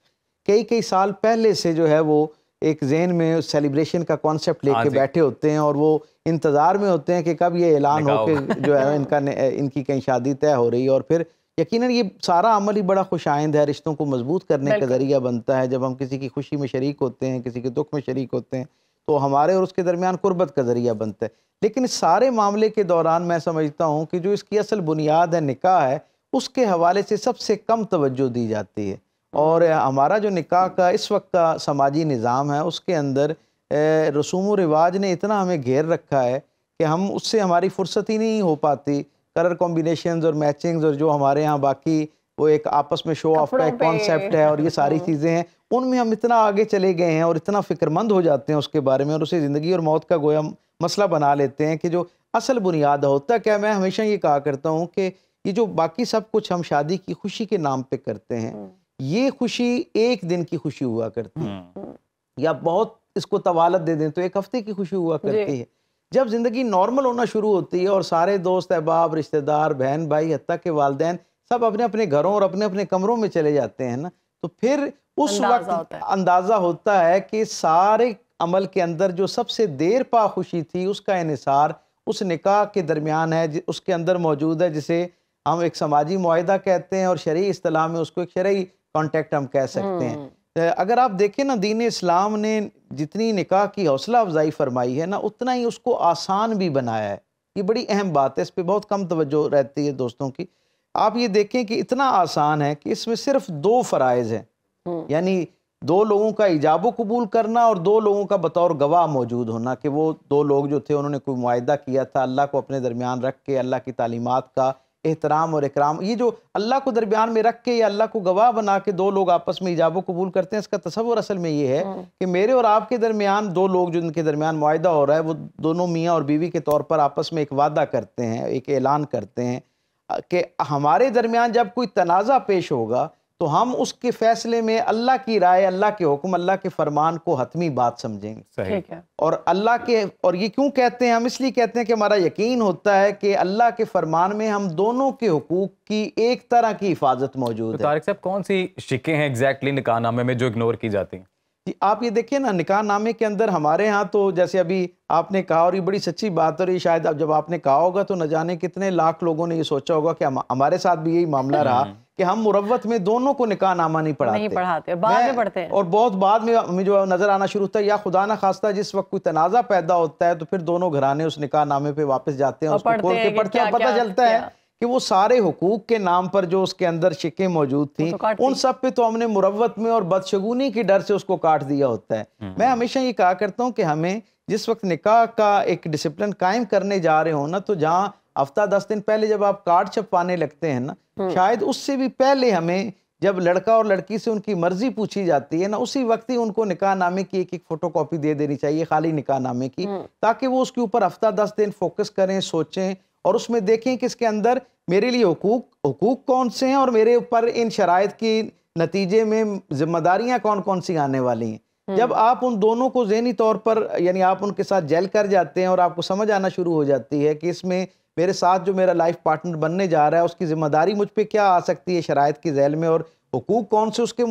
कई साल पहले से जो है वो एक जहन में सेलिब्रेशन का कॉन्सेप्ट लेके बैठे होते हैं, और वो इंतज़ार में होते हैं कि कब ये ऐलान हो कि जो है इनकी कहीं शादी तय हो रही है। और फिर यकीनन ये सारा अमल ही बड़ा खुशाइंद है, रिश्तों को मजबूत करने का ज़रिया बनता है। जब हम किसी की खुशी में शरीक होते हैं, किसी के दुख में शरीक होते हैं, तो हमारे और उसके दरमियान कुर्बत का ज़रिया बनता है। लेकिन इस सारे मामले के दौरान मैं समझता हूँ कि जो इसकी असल बुनियाद है, निकाह है, उसके हवाले से सबसे कम तवज्जो दी जाती है। और हमारा जो निकाह का इस वक्त का समाजी निज़ाम है, उसके अंदर रसूम व रिवाज ने इतना हमें घेर रखा है कि हम उससे, हमारी फुर्सत ही नहीं हो पाती। कलर कॉम्बिनेशंस और मैचिंग्स, और जो हमारे यहाँ बाकी वो एक आपस में शो ऑफ का एक कॉन्सेप्ट है, और ये सारी चीज़ें हैं, उनमें हम इतना आगे चले गए हैं और इतना फ़िक्रमंद हो जाते हैं उसके बारे में, और उसे ज़िंदगी और मौत का गोया मसला बना लेते हैं कि जो असल बुनियाद होता क्या। मैं हमेशा ये कहा करता हूँ कि ये जो बाकी सब कुछ हम शादी की खुशी के नाम पे करते हैं, ये खुशी एक दिन की खुशी हुआ करती है, या बहुत इसको तवालत दे दें तो एक हफ्ते की खुशी हुआ करती है। जब ज़िंदगी नॉर्मल होना शुरू होती है और सारे दोस्त अहबाब, रिश्तेदार, बहन भाई, हत्ता के वालिदैन सब अपने अपने घरों और अपने अपने कमरों में चले जाते हैं ना, तो फिर उस वक्त अंदाज़ा होता है कि सारे अमल के अंदर जो सबसे देर पा खुशी थी, उसका इन्हिसार उस निकाह के दरमियान है, उसके अंदर मौजूद है, जिसे हम एक समाजी मुआहिदा कहते हैं, और शरई इस्तिलाह में उसको एक शरई कॉन्टेक्ट हम कह सकते हैं। अगर आप देखें ना, दीन इस्लाम ने जितनी निकाह की हौसला अफजाई फरमाई है ना, उतना ही उसको आसान भी बनाया है। ये बड़ी अहम बात है, इस पर बहुत कम तवज्जो रहती है दोस्तों की। आप ये देखें कि इतना आसान है कि इसमें सिर्फ 2 फ़राइज़ हैं, यानी 2 लोगों का इजाबो कबूल करना और 2 लोगों का बतौर गवाह मौजूद होना, कि वो 2 लोग जो थे उन्होंने कोई मुआहिदा किया था, अल्लाह को अपने दरमियान रख के, अल्लाह की तालीमात का एहतराम और इकराम, ये जो अल्लाह को दरमियान में रख के या अल्लाह को गवाह बना के 2 लोग आपस में इजाबो कबूल करते हैं, इसका तसव्वुर असल में ये है कि मेरे और आपके दरमियान 2 लोग जो इनके दरमियान मुआहिदा हो रहा है, वो दोनों मियाँ और बीवी के तौर पर आपस में एक वादा करते हैं, एक ऐलान करते हैं कि हमारे दरमियान जब कोई तनाज़ा पेश होगा तो हम उसके फैसले में अल्लाह की राय, अल्लाह के हुक्म, अल्लाह के फरमान को हतमी बात समझेंगे। सही है। और अल्लाह के, और ये क्यों कहते हैं हम, इसलिए कहते हैं कि हमारा यकीन होता है कि अल्लाह के फरमान में हम दोनों के हुकूक की एक तरह की हिफाजत मौजूद है। तारिक साहब, कौन सी शिकें हैं एग्जैक्टली निकाहनामे में जो इग्नोर की जाती हैं? आप ये देखिए ना, निकाहनामे के अंदर हमारे यहाँ तो जैसे अभी आपने कहा, और ये बड़ी सच्ची बात है, और ये शायद अब जब आपने कहा होगा तो न जाने कितने लाख लोगों ने ये सोचा होगा कि हमारे साथ भी यही मामला रहा कि हम मुरव्वत में दोनों को निकाहनामा नहीं पढ़ाते, बाद में पढ़ते हैं, और बहुत बाद में हमें जो नजर आना शुरू होता है, या खुदा ना खास्ता जिस वक्त कोई तनाज़ा पैदा होता है तो फिर दोनों घराने उस निकाहनामे पे वापस जाते हैं, उसको खोल के पढ़ते हैं, पता चलता है कि वो सारे हुकूक के नाम पर जो उसके अंदर शिकें मौजूद थी, उन सब पे तो हमने मुरव्वत में और बदशगुनी के डर से उसको काट दिया होता है। मैं हमेशा ये कहा करता हूँ कि हमें जिस वक्त निकाह का एक डिसिप्लिन कायम करने जा रहे हो ना, तो जहाँ हफ्ता 10 दिन पहले जब आप कार्ड छपवाने लगते हैं ना, शायद उससे भी पहले हमें जब लड़का और लड़की से उनकी मर्जी पूछी जाती है ना, उसी वक्त ही उनको निकाहनामे की एक फोटोकॉपी दे देनी चाहिए, खाली निकाहनामे की, ताकि वो उसके ऊपर हफ्ता 10 दिन फोकस करें, सोचें और उसमें देखें कि इसके अंदर मेरे लिए हुकूक कौन से हैं और मेरे ऊपर इन शराइत की नतीजे में जिम्मेदारियां कौन कौन सी आने वाली हैं। जब आप उन दोनों को ज़हनी तौर पर, यानी आप उनके साथ जेल कर जाते हैं और आपको समझ आना शुरू हो जाती है कि इसमें मेरे साथ जो मेरा लाइफ पार्टनर बनने जा रहा है उसकी जिम्मेदारी मुझ पे क्या आ सकती है शराइत की झैल में, और हुकूक कौन से उसके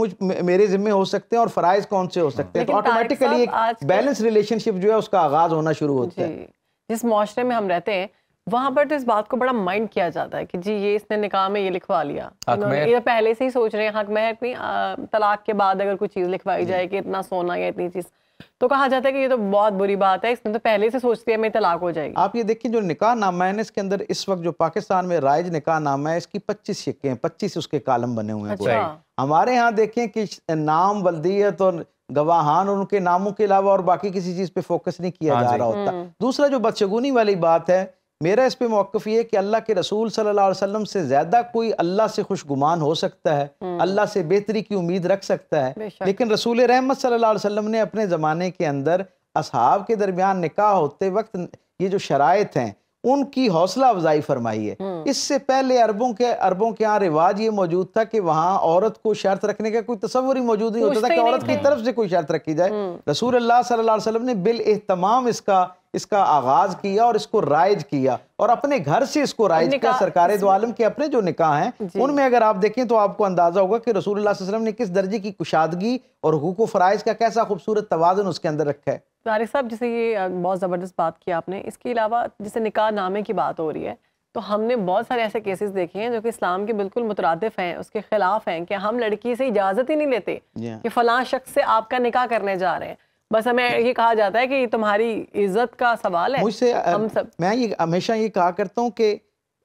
मेरे जिम्मे हो सकते हैं और फ़राइज़ कौन से हो सकते हैं, तो ऑटोमेटिकली एक बैलेंस रिलेशनशिप जो है उसका आगाज़ होना शुरू होता है। जिस माशरे में हम रहते हैं वहाँ पर तो इस बात को बड़ा माइंड किया जाता है कि जी ये इसने निकाह में ये लिखवा लिया, ये पहले से ही सोच रहे हैं हक महर नहीं, तलाक के बाद अगर कोई चीज़ लिखवाई जाए कि इतना सोना या इतनी चीज़, तो कहा जाता है कि ये तो बहुत बुरी बात है, इसने तो पहले से सोचती है मेरी तलाक हो जाएगी। आप ये देखिए जो निकाह नामा है ना, इसके अंदर इस वक्त जो पाकिस्तान में राइज निकाह नामा है, इसकी 25 शिक्के हैं, 25 उसके कालम बने हुए हैं। अच्छा। हमारे यहाँ देखें कि नाम, वल्दियत और गवाहान और उनके नामों के अलावा और बाकी किसी चीज़ पे फोकस नहीं किया जा रहा होता। दूसरा जो बदशगुनी वाली बात है, मेरा इस पे मौक़िफ़ ये है कि अल्लाह के रसूल सल्लल्लाहु अलैहि वसल्लम से ज़्यादा कोई अल्लाह से खुशगुमान हो सकता है, अल्लाह से बेहतरी की उम्मीद रख सकता है, लेकिन रसूल रहमत सल्लल्लाहु अलैहि वसल्लम ने अपने ज़माने के अंदर असहाब के दरमियान निकाह होते वक्त ये जो शराइत हैं उनकी हौसला अफजाई फरमाई है। इससे पहले अरबों के यहाँ रिवाज ये मौजूद था कि वहाँ औरत को शर्त रखने का कोई तसव्वुर ही मौजूद नहीं होता था कि औरत की तरफ से कोई शर्त रखी जाए। रसूल अल्लाह सल्लल्लाहु अलैहि वसल्लम ने बिल एहतमाम इसका आगाज किया और इसको राइज किया और अपने घर से इसको राइज किया। सरकारे दो आलम के अपने जो निकाह हैं उनमें अगर आप देखें तो आपको अंदाजा होगा कि रसूल अल्लाह सल्लल्लाहु अलैहि वसल्लम ने किस दर्जे की कुशादगी और हुकूक व फराइज का कैसा खूबसूरत तवाज़ुन उसके अंदर रखा है। तारिक साहब, जैसे ये बहुत ज़बरदस्त बात की आपने, इसके अलावा जैसे निकाह नामे की बात हो रही है तो हमने बहुत सारे ऐसे केसेस देखे हैं जो कि इस्लाम के बिल्कुल मुतरादिफ हैं, उसके खिलाफ हैं, कि हम लड़की से इजाज़त ही नहीं लेते कि फ़लाँ शख्स से आपका निकाह करने जा रहे हैं, बस हमें ये कहा जाता है कि तुम्हारी इज्जत का सवाल है। मुझसे मैं ये हमेशा ये कहा करता हूँ कि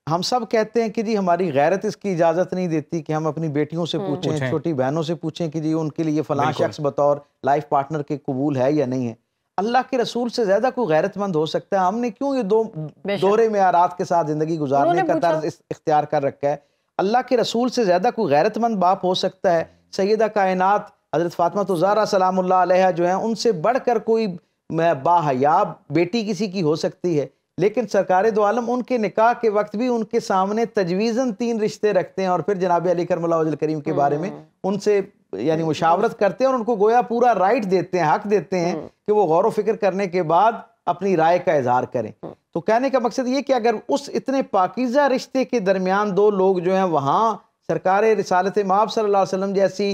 हम सब कहते हैं कि जी हमारी गैरत इसकी इजाज़त नहीं देती कि हम अपनी बेटियों से पूछें, छोटी बहनों से पूछें कि जी उनके लिए फ़लाँ शख्स बतौर लाइफ पार्टनर के कबूल है या नहीं है। अल्लाह के रसूल से ज़्यादा कोई गैरतमंद हो सकता है? हमने क्यों ये दोहरे मेआरात के साथ ज़िंदगी गुजारने का तर्ज इख्तियार कर रखा है? अल्लाह के रसूल से ज़्यादा कोई गैरतमंद बाप हो सकता है? सैयदा कायनात हज़रत फ़ातिमा ज़हरा सलामुल्लाह अलैहा जो हैं उनसे बढ़कर कोई बाहया बेटी किसी की हो सकती है? लेकिन सरकारे दो आलम उनके निकाह के वक्त भी उनके सामने तजवीज़न 3 रिश्ते रखते हैं और फिर जनाब अली करमुल्लाह वजहुल करीम के बारे में उनसे यानी मुशावरत करते हैं और उनको गोया पूरा राइट देते हैं, हक देते हैं कि वो गौर व फिक्र करने के बाद अपनी राय का इजहार करें। तो कहने का मकसद ये कि अगर उस इतने पाकीज़ा रिश्ते के दरमियान दो लोग जो हैं वहाँ सरकारे रिसालत माब सल्लल्लाहु अलैहि वसल्लम जैसी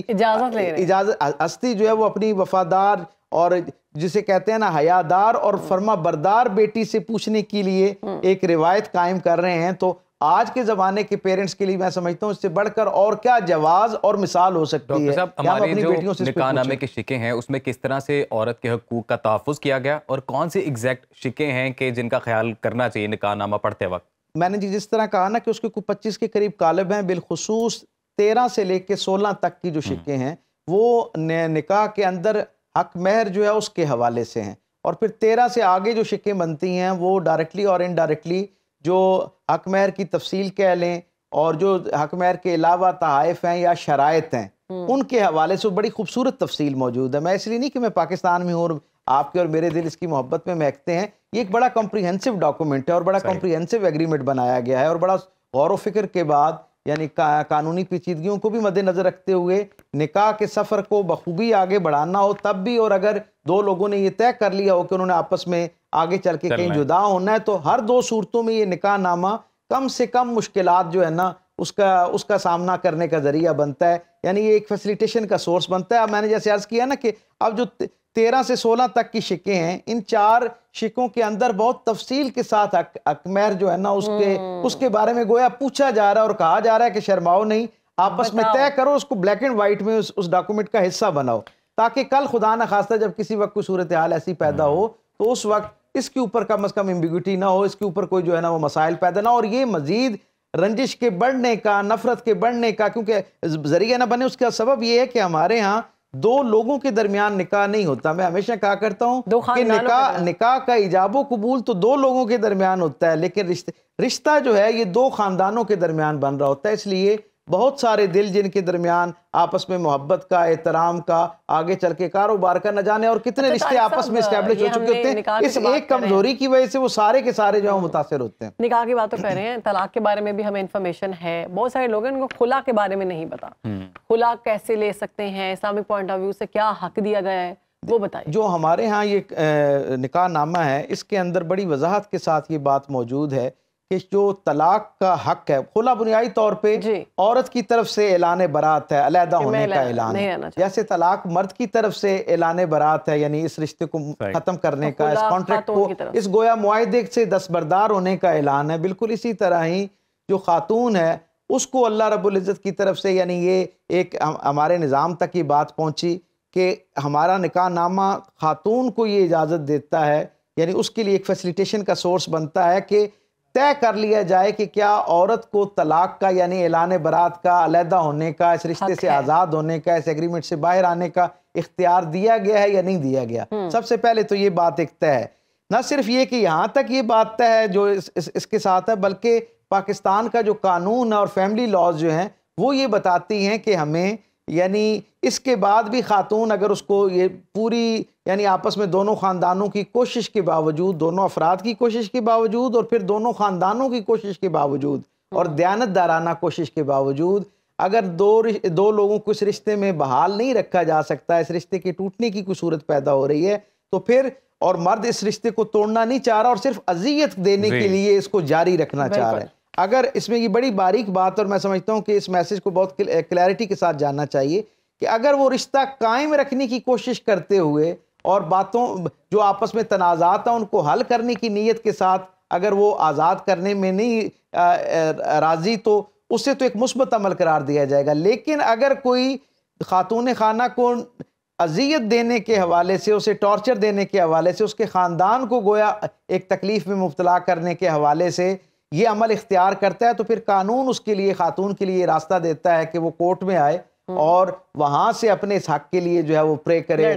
इजाज़त हस्ती जो है वो अपनी वफादार और जिसे कहते हैं ना हयादार और फर्मा बरदार बेटी से पूछने के लिए एक रिवायत कायम कर रहे हैं, तो आज के ज़माने के पेरेंट्स के लिए मैं समझता हूँ इससे बढ़कर और क्या जवाज और मिसाल हो सकती है। हमारे जो निकाहनामे के शिके हैं उसमें किस तरह से औरत के हकूक का तहफ़्फ़ुज़ किया गया और कौन से एग्जैक्ट शिके हैं कि जिनका ख्याल करना चाहिए निकाहनामा पढ़ते वक्त? मैंने जिस तरह कहा ना कि उसके कुछ 25 के करीब कालिब हैं, बिलखुसूस 13 से लेके 16 तक की जो शिके हैं वो निकाह के अंदर हक महर जो है उसके हवाले से हैं, और फिर 13 से आगे जो शिकें बनती हैं वो डायरेक्टली और इनडायरेक्टली जो हक महर की तफसील कह लें और जो हक महर के अलावा तहाइफ हैं या शराइत हैं उनके हवाले से बड़ी खूबसूरत तफसील मौजूद है। मैं इसलिए नहीं कि मैं पाकिस्तान में हूँ और आपके और मेरे दिल इसकी मोहब्बत में महकते हैं, ये एक बड़ा कॉम्प्रिहेंसिव डॉक्यूमेंट है और बड़ा कॉम्प्रिहेंसिव एग्रीमेंट बनाया गया है और बड़ा गौर व फिक्र के बाद यानी कानूनी पेचीदगियों को भी मद्देनजर रखते हुए निकाह के सफ़र को बखूबी आगे बढ़ाना हो तब भी, और अगर दो लोगों ने ये तय कर लिया हो कि उन्होंने आपस में आगे चल के कहीं जुदा होना है तो हर दो सूरतों में ये निकाह नामा कम से कम मुश्किलात जो है ना उसका सामना करने का जरिया बनता है, यानी ये एक फैसिलिटेशन का सोर्स बनता है। अब मैंने जैसे अर्ज किया ना कि अब जो 13 से 16 तक की शिकें हैं, इन 4 शिकों के अंदर बहुत तफसील के साथ अकमैर जो है ना उसके बारे में गोया पूछा जा रहा है और कहा जा रहा है कि शर्माओ नहीं, आपस में तय करो, उसको ब्लैक एंड वाइट में उस डॉक्यूमेंट का हिस्सा बनाओ, ताकि कल खुदा न खास्ता जब किसी वक्त कोई सूरत हाल ऐसी पैदा हो तो उस वक्त इसके ऊपर कम से कम एम्बिग्यूटी ना हो, इसके ऊपर कोई जो है ना वो मसाइल पैदा ना हो और ये मजीद रंजिश के बढ़ने का, नफरत के बढ़ने का क्योंकि जरिया ना बने। उसका सबब ये है कि हमारे यहाँ दो लोगों के दरमियान निकाह नहीं होता। मैं हमेशा कहा करता हूँ कि निकाह का इजाबो कबूल तो दो लोगों के दरमियान होता है, लेकिन रिश्ता जो है ये दो खानदानों के दरमियान बन रहा होता है। इसलिए बहुत सारे दिल जिनके दरमियान आपस में मोहब्बत का, एहतराम का, आगे चल के कारोबार का, न जाने और कितने रिश्ते आपस में एस्टेब्लिश हो चुके होते हैं, इस एक कमजोरी की वजह से वो सारे के सारे जो है मुतासिर होते हैं। निकाह की बात तो कर रहे हैं, तलाक के बारे में भी हमें इंफॉर्मेशन है, बहुत सारे लोग हैं उनको खुला के बारे में नहीं पता, खुला कैसे ले सकते हैं, इस्लामिक पॉइंट ऑफ व्यू से क्या हक दिया गया है वो बताइए। जो हमारे यहाँ ये निकाह नामा है इसके अंदर बड़ी वजाहत के साथ ये बात मौजूद है कि जो तलाक का हक है खुला बुनियादी तौर पे औरत की तरफ से ऐलान बरात है, अलहदा होने का ऐलान है, जैसे तलाक मर्द की तरफ से ऐलान बरात है, यानी इस रिश्ते को खत्म करने का, इस कॉन्ट्रैक्ट को, इस गोया मुआहदे से दस्तबरदार होने का ऐलान है। बिल्कुल इसी तरह ही जो खातून है उसको अल्लाह रब्बुल इज़्ज़त की तरफ से, यानी ये एक हमारे निज़ाम तक ये बात पहुंची कि हमारा निकाह नामा खातून को ये इजाज़त देता है, यानी उसके लिए एक फैसिलिटेशन का सोर्स बनता है कि तय कर लिया जाए कि क्या औरत को तलाक का यानी ऐलान बरात का, अलहदा होने का, इस रिश्ते से आज़ाद होने का, इस एग्रीमेंट से बाहर आने का इख्तियार दिया गया है या नहीं दिया गया। सबसे पहले तो ये बात एक तय है, न सिर्फ ये कि यहाँ तक ये बात तय है जो इसके साथ है, बल्कि पाकिस्तान का जो कानून है और फैमिली लॉज जो हैं वो ये बताती हैं कि हमें यानी इसके बाद भी खातून अगर उसको ये पूरी यानी आपस में दोनों ख़ानदानों की कोशिश के बावजूद, दोनों अफराद की कोशिश के बावजूद और फिर दोनों ख़ानदानों की कोशिश के बावजूद और दयानतदाराना कोशिश के बावजूद अगर दो लोगों को इस रिश्ते में बहाल नहीं रखा जा सकता, इस रिश्ते के टूटने की कोई सूरत पैदा हो रही है तो फिर, और मर्द इस रिश्ते को तोड़ना नहीं चाह रहा और सिर्फ अजियत देने के लिए इसको जारी रखना चाह रहा है। अगर इसमें ये बड़ी बारीक बात, और मैं समझता हूँ कि इस मैसेज को बहुत क्लैरिटी के साथ जानना चाहिए कि अगर वो रिश्ता कायम रखने की कोशिश करते हुए और बातों जो आपस में तनाज़ात हैं उनको हल करने की नीयत के साथ अगर वो आज़ाद करने में नहीं राज़ी तो उससे तो एक मुस्बत अमल करार दिया जाएगा। लेकिन अगर कोई खातून खाना को अजियत देने के हवाले से, उसे टॉर्चर देने के हवाले से, उसके ख़ानदान को गोया एक तकलीफ़ में मुब्तला करने के हवाले से ये अमल इख्तियार करता है तो फिर कानून उसके लिए, खातून के लिए रास्ता देता है कि वो कोर्ट में आए और वहाँ से अपने इस हक के लिए जो है वो प्रे करे,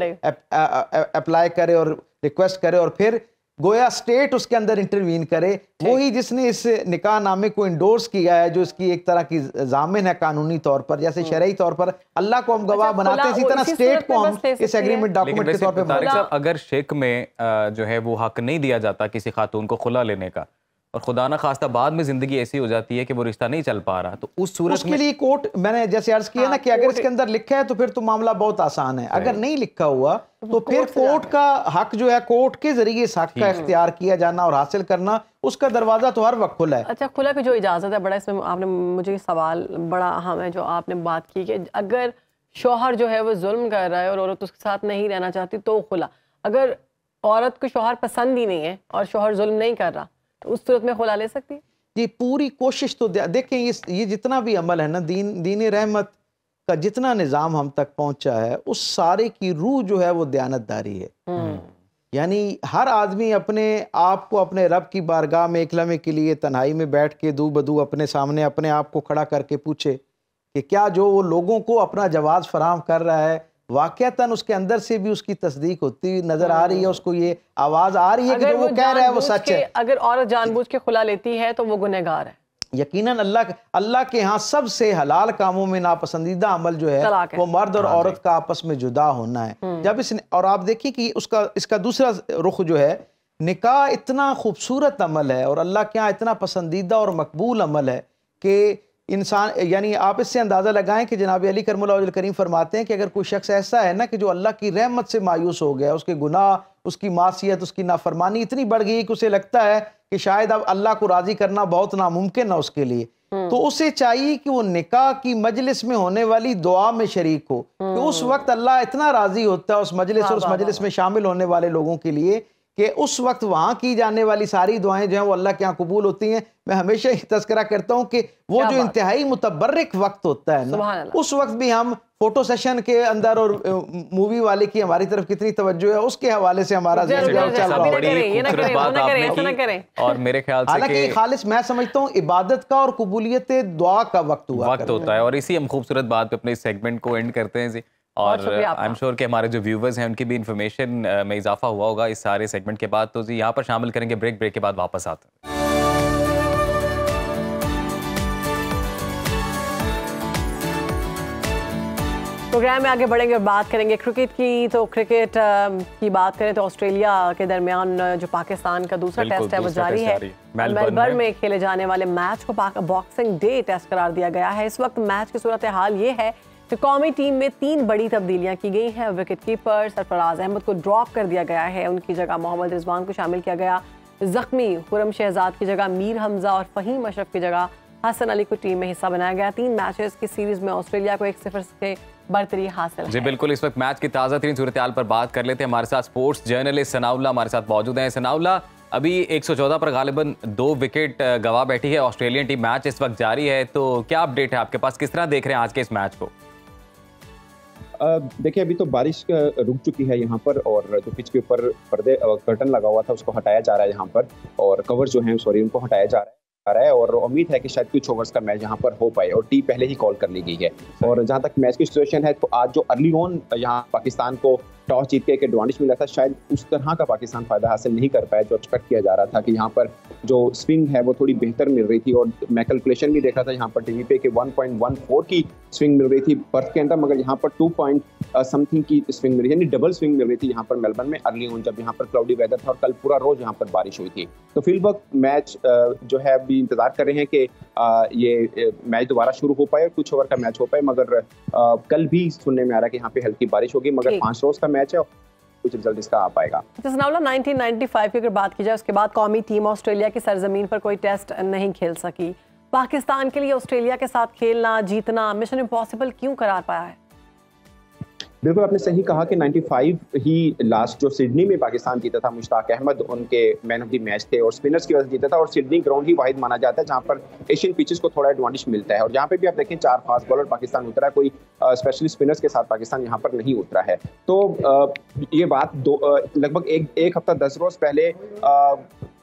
अप्लाई करे और रिक्वेस्ट करे और फिर गोया स्टेट उसके अंदर इंटरवीन करे। वही जिसने इस निकाह नामे को इंडोर्स किया है, जो इसकी एक तरह की जामिन है कानूनी तौर पर, जैसे शरई तौर पर अल्लाह को हम गवाह बनाते हैं, इसी तरह स्टेट को हम इस एग्रीमेंट डॉक्यूमेंट के तौर पर। अगर शेख में जो है वो हक नहीं दिया जाता किसी खातून को खुला लेने का और खुदा ना खास्ता बाद में जिंदगी ऐसी हो जाती है कि वो रिश्ता नहीं चल पा रहा, तो उस सूरत उसके लिए कोर्ट, मैंने जैसे अर्ज किया ना कि अगर इसके अंदर लिखा है तो फिर तो मामला बहुत आसान है, अगर नहीं लिखा हुआ तो फिर कोर्ट का हक जो है, कोर्ट के जरिए इस हक का इख्तियार किया जाना और हासिल करना, उसका दरवाजा तो हर वक्त खुला है। अच्छा, खुला की जो इजाजत है, बड़ा इसमें आपने मुझे सवाल बड़ा अहम है जो आपने बात की कि अगर शौहर जो है वो जुल्म कर रहा है और औरत उसके साथ नहीं रहना चाहती तो खुला, अगर औरत को शौहर पसंद ही नहीं है और शौहर जुल्म नहीं कर रहा तो उस सूरत में खुला ले सकती है? ये पूरी कोशिश तो देखें, ये जितना भी अमल है ना, दीन रहमत का जितना निज़ाम हम तक पहुंचा है, उस सारे की रूह जो है वो दयानतदारी है। यानी हर आदमी अपने आप को अपने रब की बारगाह में एक लम्हे के लिए तन्हाई में बैठ के दू बदू अपने सामने अपने आप को खड़ा करके पूछे कि क्या जो वो लोगों को अपना जवाब फराहम कर रहा है वाक़तन उसके अंदर से भी उसकी तस्दीक होती नजर आ रही है, उसको ये आवाज़ आ रही है कि जो वो कह रहा है वो सच है। अगर औरत जानबूझ के खुला लेती है तो वो गुनहगार है। यकीनन अल्लाह के यहाँ सबसे हलाल कामों में नापसंदीदा अमल जो है वो मर्द और औरत का आपस में जुदा होना है। जब और आप देखिए कि इसका दूसरा रुख जो है, निकाह इतना खूबसूरत अमल है और अल्लाह के यहाँ इतना पसंदीदा और मकबूल अमल है कि इंसान, यानी आप इससे अंदाज़ा लगाएं कि जनाब अली करमुल्लाह वजहुल करीम फरमाते हैं कि अगर कोई शख्स ऐसा है ना कि जो अल्लाह की रहमत से मायूस हो गया, उसके गुनाह, उसकी मासियत, उसकी नाफरमानी इतनी बढ़ गई कि उसे लगता है कि शायद अब अल्लाह को राज़ी करना बहुत नामुमकिन है उसके लिए, तो उसे चाहिए कि वो निकाह की मजलिस में होने वाली दुआ में शरीक हो, कि उस वक्त अल्लाह इतना राज़ी होता है उस मजलिस और उस मजलिस में शामिल होने वाले लोगों के लिए कि उस वक्त वहाँ की जाने वाली सारी दुआएं जो हैं वो अल्लाह के यहाँ कबूल होती हैं। मैं हमेशा ही तज़किरा करता हूँ कि वो जो इंतहाई मुतबर्रिक वक्त होता है ना, उस वक्त भी हम फोटो सेशन के अंदर और मूवी वाले की हमारी तरफ कितनी तवज्जो है उसके हवाले से हमारा और मेरे ख्याल से हालांकि खालिस मैं समझता हूँ इबादत का और कबूलियत दुआ का वक्त होता है। और इसी हम खूबसूरत बात पे अपने इस सेगमेंट को एंड करते हैं जी। और आई एम श्योर कि हमारे जो व्यूवर्स हैं उनकी भी इन्फॉर्मेशन में इजाफा हुआ होगा इस सारे सेगमेंट के बाद। तो जी यहाँ पर शामिल करेंगे ब्रेक के बाद वापस आते हैं। प्रोग्राम में आगे बढ़ेंगे और बात करेंगे क्रिकेट की। तो क्रिकेट की बात करें तो ऑस्ट्रेलिया के दरमियान जो पाकिस्तान का दूसरा टेस्ट है वो जारी है। मेलबर्न में खेले जाने वाले मैच को बॉक्सिंग डे टेस्ट करार दिया गया है। इस वक्त मैच की सूरत हाल ये है कि कौमी टीम में 3 बड़ी तब्दीलियां की गई हैं। विकेट कीपर सरफराज अहमद को ड्रॉप कर दिया गया है, उनकी जगह मोहम्मद रिजवान को शामिल किया गया। जख्मी खुरम शहजाद की जगह मीर हमजा और फहीम अशरफ की जगह हसन अली को टीम में हिस्सा बनाया गया। 3 मैचेस की सीरीज में ऑस्ट्रेलिया को 1-0 से बढ़तरी हासिल है। जी बिल्कुल, इस वक्त मैच की ताज़ा तरीन सूरत हाल पर बात कर लेते हैं। हमारे साथ स्पोर्ट्स जर्नलिस्ट सनाउल्लाह हमारे साथ मौजूद हैं। सनाउल्लाह, अभी 114 पर गालिबन 2 विकेट गवा बैठी है ऑस्ट्रेलियन टीम। मैच इस वक्त जारी है, तो क्या अपडेट है आपके पास, किस तरह देख रहे हैं आज के इस मैच को? देखिए, अभी तो बारिश रुक चुकी है यहाँ पर और जो पिच के ऊपर पर्दे कर्टन लगा हुआ था उसको हटाया जा रहा है यहाँ पर, और कवर जो है उनको हटाया जा रहा है और उम्मीद है कि शायद कुछ ओवर्स का मैच यहाँ पर हो पाए और टी पहले ही कॉल कर ली गई है। और जहाँ तक मैच की सिचुएशन है तो आज जो अर्ली ऑन यहाँ पाकिस्तान को टॉस जीत के एक एडवांटेज मिला था, शायद उस तरह का पाकिस्तान फायदा हासिल नहीं कर पाया जो एक्सपेक्ट किया जा रहा था कि यहाँ पर जो स्विंग है वो थोड़ी बेहतर मिल रही थी। और मैं कैलकुलेशन भी देख रहा था यहाँ पर टीवी पे कि 1.14 की स्विंग मिल रही थी पर्थ के अंदर, मगर यहाँ पर 2 पॉइंट समथिंग की स्विंग मिल रही थी, यानी डबल स्विंग मिल रही थी यहाँ पर मेलबर्न में अर्ली ऑन, जब यहाँ पर क्लाउडी वेदर था और कल पूरा रोज यहाँ पर बारिश हुई थी। तो फिल वक्त मैच जो है अभी इंतजार कर रहे हैं कि ये मैच दोबारा शुरू हो पाए, कुछ ओवर का मैच हो पाए, मगर कल भी सुनने में आ रहा है कि यहाँ पे हल्की बारिश होगी, मगर 5 रोज का मैच है, कुछ रिजल्ट इसका आ पाएगा। 1995 की अगर बात की जाए उसके बाद कौमी टीम ऑस्ट्रेलिया की सरजमीन पर कोई टेस्ट नहीं खेल सकी। पाकिस्तान के लिए ऑस्ट्रेलिया के साथ खेलना, जीतना मिशन इम्पॉसिबल क्यों करार पाया है? बिल्कुल, आपने सही कहा कि 95 ही लास्ट जो सिडनी में पाकिस्तान जीता था, मुश्ताक अहमद उनके मैन ऑफ द मैच थे और स्पिनर्स की वजह से जीता था। और सिडनी ग्राउंड ही वाहिद माना जाता है जहां पर एशियन पिचेस को थोड़ा एडवांटेज मिलता है, और जहां पे भी आप देखें 4 फास्ट बॉलर पाकिस्तान उतरा, कोई स्पेशली स्पिनर्स के साथ पाकिस्तान यहाँ पर नहीं उतरा है। तो ये बात लगभग एक हफ्ता 10 रोज पहले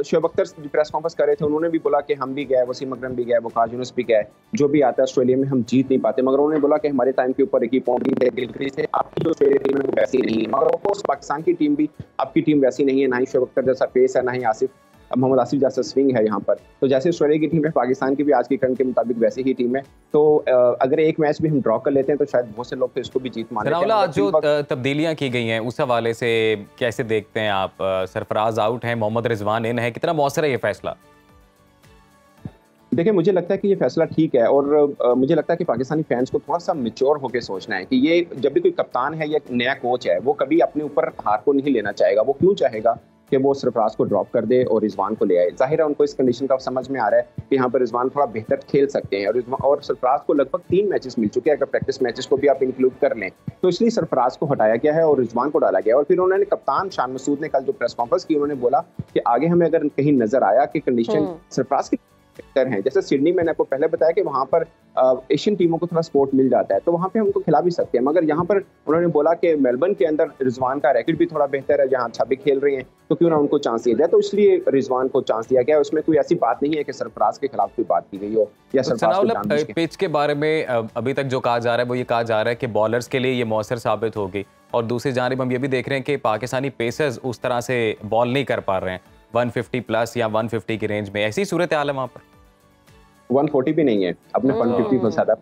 शोएब अख्तर प्रेस कॉन्फ्रेंस कर रहे थे, उन्होंने भी बोला कि हम भी गए, वसीम अकरम भी गए, वकास यूनुस भी गए, जो भी आता है ऑस्ट्रेलिया में हम जीत नहीं पाते, मगर उन्होंने बोला कि हमारे टाइम के ऊपर एक ही पॉइंट थे, गिलक्रिस्ट थे, आपकी जो ऑस्ट्रेलिया टीम है वो वैसी नहीं है। मगर ऑफकोर्स पाकिस्तान की टीम भी आपकी टीम वैसी नहीं है, ना ही शोएब अख्तर जैसा पेस है, ना ही मोहम्मद आसिफ जैसा स्विंग है यहाँ पर। तो जैसे ऑस्ट्रेलिया की टीम है, पाकिस्तान की भी आज की करंट के मुताबिक वैसी ही टीम है। तो अगर एक मैच भी हम ड्रॉ कर लेते हैं तो शायद बहुत से लोग तो इसको भी जीत माने। जो तब्दीलियां की गई हैं उस हवाले से कैसे देखते हैं आप? सरफराज आउट है, मोहम्मद रिजवान इन है, कितना मौसर है ये फैसला? देखिए, मुझे लगता है कि ये फैसला ठीक है और मुझे लगता है कि पाकिस्तानी फैंस को थोड़ा सा मैच्योर होकर सोचना है कि ये जब भी कोई कप्तान है या नया कोच है, वो कभी अपने ऊपर हार को नहीं लेना चाहेगा। वो क्यों चाहेगा कि वो सरफराज को ड्रॉप कर दे और रिजवान को ले आए? जाहिर है उनको इस कंडीशन का समझ में आ रहा है कि यहाँ पर रिजवान थोड़ा बेहतर खेल सकते हैं, और सरफराज को लगभग 3 मैचेस मिल चुके हैं, अगर प्रैक्टिस मैचेस को भी आप इंक्लूड कर लें, तो इसलिए सरफराज को हटाया गया है और रिजवान को डाला गया। और फिर उन्होंने कप्तान शान मसूद ने कल जो प्रेस कॉन्फ्रेंस की, उन्होंने बोला कि आगे हमें अगर कहीं नजर आया कि कंडीशन सरफराज की बेहतर हैं। जैसे सिडनी, मैंने आपको पहले बताया कि वहाँ पर एशियन टीमों को थोड़ा सपोर्ट मिल जाता है, तो वहाँ पे हम उनको खिला भी सकते हैं। मगर यहाँ पर उन्होंने बोला कि मेलबर्न के अंदर रिजवान का रैकेट भी थोड़ा बेहतर है, जहाँ अच्छा भी खेल रहे हैं, तो क्यों ना उनको चांस दिया जाए। तो इसलिए रिजवान को चांस दिया गया। उसमें कोई ऐसी बात नहीं है कि सरफराज के खिलाफ कोई बात की गई हो या सरफराज को। पिच के बारे में अभी तक जो कहा जा रहा है वो ये कहा जा रहा है कि बॉलर्स के लिए ये मौसर साबित होगी, और दूसरी जानिब हम ये भी देख रहे हैं कि पाकिस्तानी पेसर्स उस तरह से बॉल नहीं कर पा रहे हैं 150 प्लस या 150 की रेंज में। ऐसी सूरत हाल है वहाँ पर? 140 भी नहीं है, अपने 150 को ज्यादा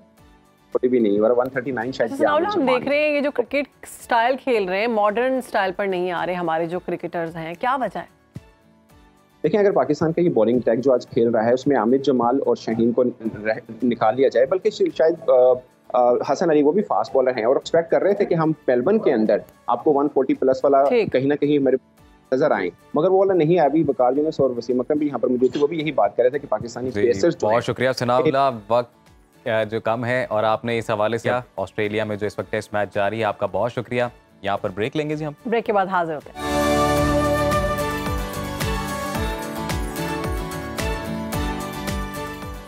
40 भी नहीं, और 139 शायद। हम देख रहे हैं ये जो क्रिकेट स्टाइल खेल रहे हैं मॉडर्न स्टाइल पर नहीं आ रहे हमारे जो क्रिकेटर्स हैं, क्या वजह है? देखिए, अगर पाकिस्तान का ये बॉलिंग अटैक जो आज खेल रहा है उसमें आमिर जमाल और शाहीन को निकाल लिया जाए, बल्कि शायद हसन अली वो भी फास्ट बॉलर हैं, और एक्सपेक्ट कर रहे थे कि हम मेलबर्न के अंदर आपको 140 प्लस वाला कहीं ना कहीं मेरे नजर आए, मगर वो वाला नहीं आया। अभी वकार यूनुस और वसीम अकरम भी यहाँ पर मौजूद थे, वो भी यही बात कर रहे थे कि पाकिस्तानी पेसर्स। बहुत शुक्रिया सनाउल्लाह, वक्त जो कम है और आपने इस हवाले से ऑस्ट्रेलिया में जो इस वक्त टेस्ट मैच जारी है, आपका बहुत शुक्रिया। यहाँ पर ब्रेक लेंगे जी, हम ब्रेक के बाद हाजिर होते हैं।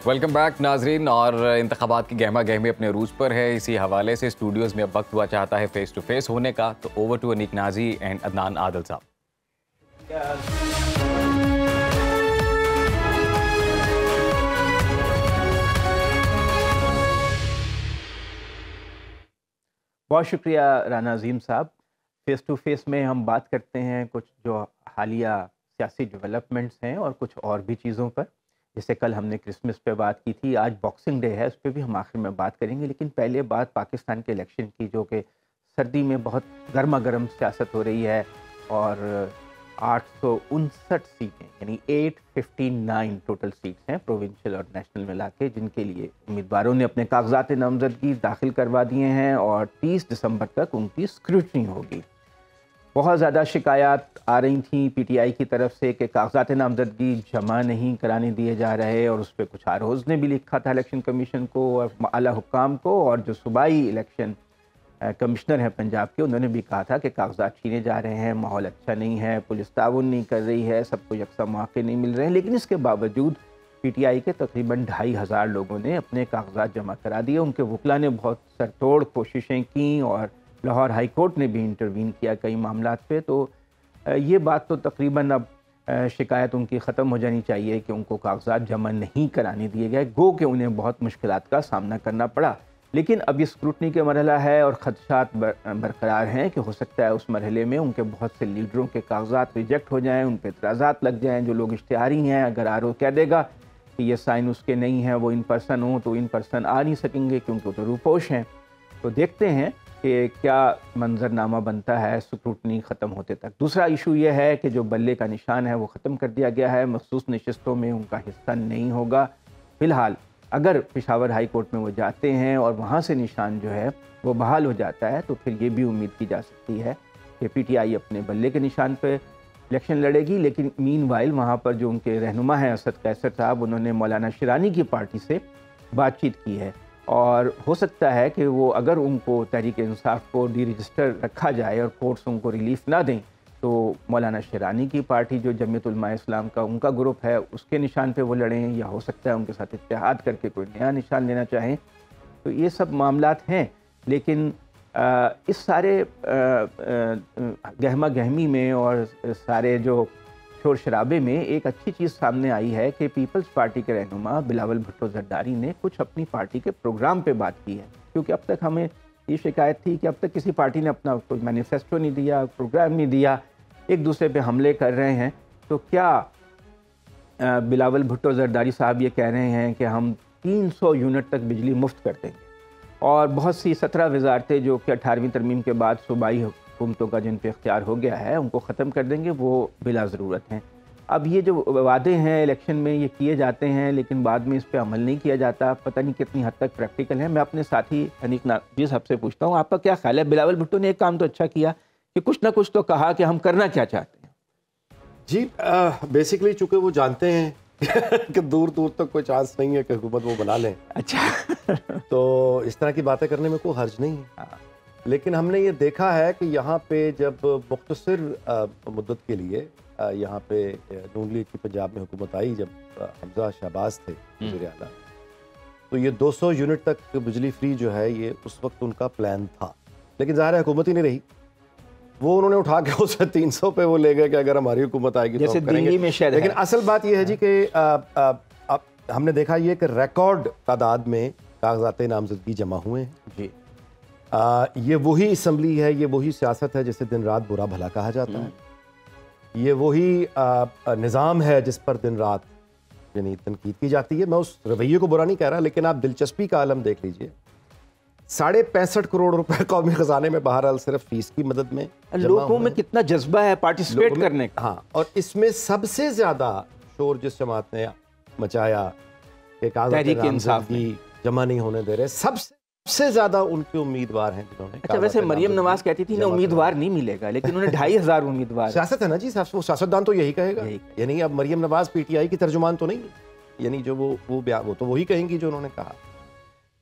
वेलकम बैक नाजरीन, और इंतखाबात की गहमा गहमी अपने रूज पर है। इसी हवाले से स्टूडियोज़ में अब वक्त हुआ चाहता है फेस टू फेस होने का, तो over to Anik Naji and Adnan Adil साहब। बहुत शुक्रिया राना अजीम साहब। फेस टू फेस में हम बात करते हैं कुछ जो हालिया सियासी डेवलपमेंट्स हैं और कुछ और भी चीज़ों पर। जैसे कल हमने क्रिसमस पे बात की थी, आज बॉक्सिंग डे है, उस पर भी हम आखिर में बात करेंगे। लेकिन पहले बात पाकिस्तान के इलेक्शन की, जो कि सर्दी में बहुत गर्मा गर्म सियासत हो रही है, और 859 सीटें यानी 859 टोटल सीट्स हैं प्रोविंशियल और नेशनल मिला के, जिनके लिए उम्मीदवारों ने अपने कागजात नामजदगी दाखिल करवा दिए हैं और 30 दिसंबर तक उनकी स्क्रूटनी होगी। बहुत ज़्यादा शिकायत आ रही थी पीटीआई की तरफ से कि कागजात नामजदगी जमा नहीं कराने दिए जा रहे, और उस पर कुछ आरोज़ ने भी लिखा था इलेक्शन कमीशन को और आला हुक्काम को, और जो सूबाई इलेक्शन कमिश्नर हैं पंजाब के, उन्होंने भी कहा था कि कागजात छीने जा रहे हैं, माहौल अच्छा नहीं है, पुलिस ताउन नहीं कर रही है, सबको यकसा मौके नहीं मिल रहे हैं। लेकिन इसके बावजूद पीटीआई के तकरीबन 2500 लोगों ने अपने कागजात जमा करा दिए। उनके वकला ने बहुत सरतोड़ कोशिशें की और लाहौर हाई कोर्ट ने भी इंटरवीन किया कई मामलात पे। तो ये बात तो तकरीबन अब शिकायत उनकी ख़त्म हो जानी चाहिए कि उनको कागजात जमा नहीं कराने दिए गए, गो कि उन्हें बहुत मुश्किलात का सामना करना पड़ा। लेकिन अब ये स्क्रूटनी का मरहला है और ख़दशात बरकरार हैं कि हो सकता है उस मरहले में उनके बहुत से लीडरों के कागजात रिजेक्ट हो जाएँ, उन पर एतराज़ात लग जाएँ। जो लोग इश्तिहारी हैं, अगर आर ओ कह देगा कि ये साइन उसके नहीं है, वो इन पर्सन हो, तो इन पर्सन आ नहीं सकेंगे क्योंकि वो तो रूपोश हैं। तो देखते हैं कि क्या मंजरनामा बनता है स्क्रूटनी ख़त्म होते तक। दूसरा इशू ये है कि जो बल्ले का निशान है वो ख़त्म कर दिया गया है, मखसूस नशस्तों में उनका हिस्सा नहीं होगा। फ़िलहाल अगर पेशावर हाई कोर्ट में वो जाते हैं और वहाँ से निशान जो है वो बहाल हो जाता है, तो फिर ये भी उम्मीद की जा सकती है कि पीटीआई अपने बल्ले के निशान पर इलेक्शन लड़ेगी। लेकिन मीनवाइल वहाँ पर जो उनके रहनुमा हैं असद कैसर साहब, उन्होंने मौलाना शिरानी की पार्टी से बातचीत की है, और हो सकता है कि वो अगर उनको तहरीक इंसाफ को डी रजिस्टर रखा जाए और कोर्ट्स उनको रिलीफ ना दें, तो मौलाना शिरानी की पार्टी जो जमीयत उलमा इस्लाम का उनका ग्रुप है उसके निशान पे वो लड़ें, या हो सकता है उनके साथ इत्तेहाद करके कोई नया निशान लेना चाहें। तो ये सब मामलात हैं। लेकिन इस सारे गहमा गहमी में और सारे जो शोर शराबे में एक अच्छी चीज़ सामने आई है कि पीपल्स पार्टी के रहनुमा बिलावल भुट्टो जरदारी ने कुछ अपनी पार्टी के प्रोग्राम पे बात की है। क्योंकि अब तक हमें ये शिकायत थी कि अब तक किसी पार्टी ने अपना कोई मैनिफेस्टो नहीं दिया, प्रोग्राम नहीं दिया, एक दूसरे पे हमले कर रहे हैं। तो क्या बिलावल भुट्टो जरदारी साहब ये कह रहे हैं कि हम 300 यूनिट तक बिजली मुफ्त कर देंगे, और बहुत सी 17 वजारतें जो कि 18वीं तरमीम के बाद सूबाई हुकूमतों का जिन पे इख्तियार हो गया है उनको ख़त्म कर देंगे, वो बिला ज़रूरत हैं। अब ये जो वादे हैं इलेक्शन में ये किए जाते हैं, लेकिन बाद में इस पर अमल नहीं किया जाता, पता नहीं कितनी हद तक प्रैक्टिकल है। मैं अपने साथी अनीक नाजी साहब से पूछता हूँ, आपका क्या ख्याल है? बिलावल भुट्टो ने एक काम तो अच्छा किया कि कुछ ना कुछ तो कहा कि हम करना क्या चाहते हैं। जी बेसिकली चूँकि वो जानते हैं कि दूर दूर तक कोई चांस नहीं है कि हुकूमत वो बना लें, अच्छा तो इस तरह की बातें करने में कोई हर्ज नहीं है। लेकिन हमने ये देखा है कि यहाँ पे जब मुख्तसर मुद्दत के लिए यहाँ पे नून लीग की पंजाब में हुकूमत आई, जब हमजा शहबाज थे वज़ीर आला, तो ये 200 यूनिट तक बिजली फ्री जो है ये उस वक्त उनका प्लान था, लेकिन ज़ाहिर है हुकूमत ही नहीं रही, वो उन्होंने उठा के उसे 300 पे वो ले गए कि अगर हमारी हुकूमत आएगी जैसे तो दिल्ली में शायद। लेकिन असल बात ये है जी कि हमने देखा ये कि रिकॉर्ड तादाद में कागजात नामजदगी जमा हुए हैं जी। ये वही असम्बली है, ये वही सियासत है जिसे दिन रात बुरा भला कहा जाता है, ये वही निज़ाम है जिस पर दिन रात यानी तनकीद की जाती है। मैं उस रवैये को बुरा नहीं कह रहा, लेकिन आप दिलचस्पी का आलम देख लीजिए, 65.5 करोड़ रुपए कौमी खजाने में बहरहाल सिर्फ फीस की मदद में, लोगों में कितना जज्बा है पार्टिसिपेट करने का। हाँ, और इसमें सबसे ज्यादा शोर जिस जमात ने मचाया कि तहरीक इंसाफ जमा नहीं होने दे रहे, सबसे ज्यादा उनके उम्मीदवार हैं जिन्होंने। अच्छा, वैसे मरियम नवाज कहती थी ना उम्मीदवार नहीं मिलेगा, लेकिन उन्हें 2,500 उम्मीदवार। सियासत है ना जी, वो सियासतदान तो यही कहेगा, यानी अब मरियम नवाज पीटीआई की तर्जुमान तो नहीं है, यानी जो वो तो वही कहेंगी जो उन्होंने कहा।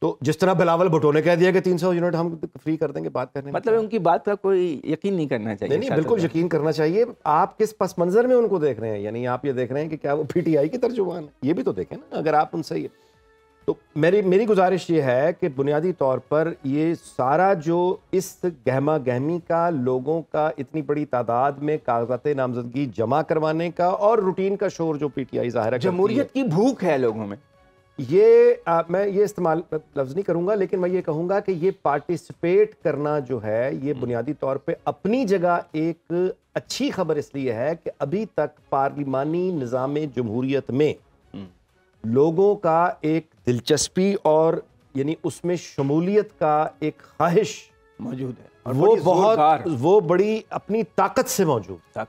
तो जिस तरह बिलावल भुट्टो ने कह दिया कि 300 यूनिट हम फ्री कर देंगे, बात करने मतलब उनकी बात का कोई यकीन नहीं करना चाहिए। नहीं, बिल्कुल यकीन करना चाहिए। आप किस पस मंजर में उनको देख रहे हैं, यानी आप ये देख रहे हैं कि क्या वो पीटीआई की तर्जुमान है, ये भी तो देखें ना। अगर आप उनसे तो मेरी गुजारिश ये है कि बुनियादी तौर पर ये सारा जो इस गहमा गहमी का, लोगों का इतनी बड़ी तादाद में कागजात नामजदगी जमा करवाने का और रूटीन का शोर जो पीटीआई ज़ाहिर है, जमहूरियत की भूख है लोगों में, ये मैं ये इस्तेमाल लफ्ज़ नहीं करूंगा, लेकिन मैं ये कहूंगा कि ये पार्टिसिपेट करना जो है ये बुनियादी तौर पे अपनी जगह एक अच्छी खबर इसलिए है कि अभी तक पार्लिमानी निज़ाम जमहूरियत में लोगों का एक दिलचस्पी और यानी उसमें शमूलियत का एक ख्वाहिश मौजूद है, और वो बड़ी अपनी ताकत से मौजूद,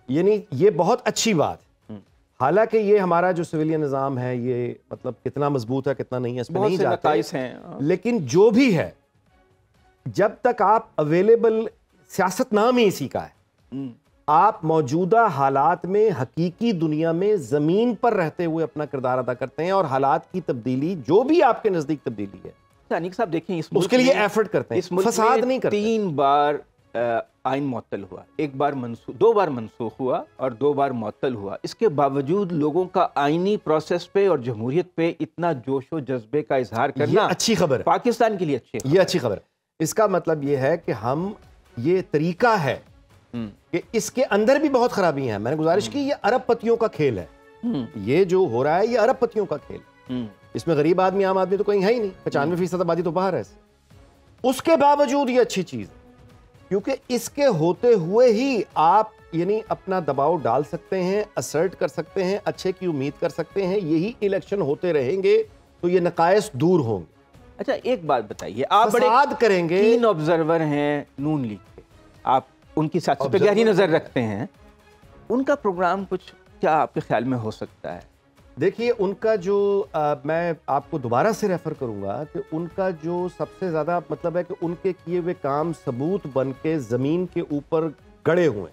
यानी ये बहुत अच्छी बात है। हालांकि ये हमारा जो सिविलियन निज़ाम है ये मतलब कितना मजबूत है कितना नहीं है इसमें नहीं जाते हैं, लेकिन जो भी है जब तक आप अवेलेबल, सियासत नाम ही इसी का है, आप मौजूदा हालात में हकीकी दुनिया में ज़मीन पर रहते हुए अपना किरदार अदा करते हैं और हालात की तब्दीली जो भी आपके नज़दीक तब्दीली है अनीक साहब देखें उसके लिए एफर्ट करते हैं, फसाद नहीं करते। 3 बार आइन मुअत्तल हुआ, 2 बार मनसूख हुआ और 2 बार मुअत्तल हुआ। इसके बावजूद लोगों का आईनी प्रोसेस पे और जमहूरियत पे इतना जोशो जज्बे का इजहार करना अच्छी खबर है, पाकिस्तान के लिए अच्छी खबर। इसका मतलब ये है कि हम ये तरीका है कि इसके अंदर भी बहुत खराबी है। मैंने गुजारिश की, ये अरब पतियों का खेल है, ये जो हो रहा है ये अरब पतियों का खेल। इसमें गरीब आदमी आम आदमी तो कहीं है ही नहीं, 95% आबादी तो बाहर है। उसके बावजूद ये अच्छी चीज, क्योंकि इसके होते हुए ही आप यानी अपना दबाव डाल सकते हैं, असर्ट कर सकते हैं, अच्छे की उम्मीद कर सकते हैं। यही इलेक्शन होते रहेंगे तो ये नकायस दूर होंगे। अच्छा, एक बात बताइए, आप बड़े करेंगे, 3 ऑब्जर्वर हैं नून लीग के, आप उनकी सियासत पे गहरी नजर रखते हैं, उनका प्रोग्राम कुछ क्या आपके ख्याल में हो सकता है? देखिए, उनका जो मैं आपको दोबारा से रेफर करूंगा कि उनका जो सबसे ज्यादा मतलब है कि उनके किए हुए काम सबूत बन के जमीन के ऊपर गड़े हुए।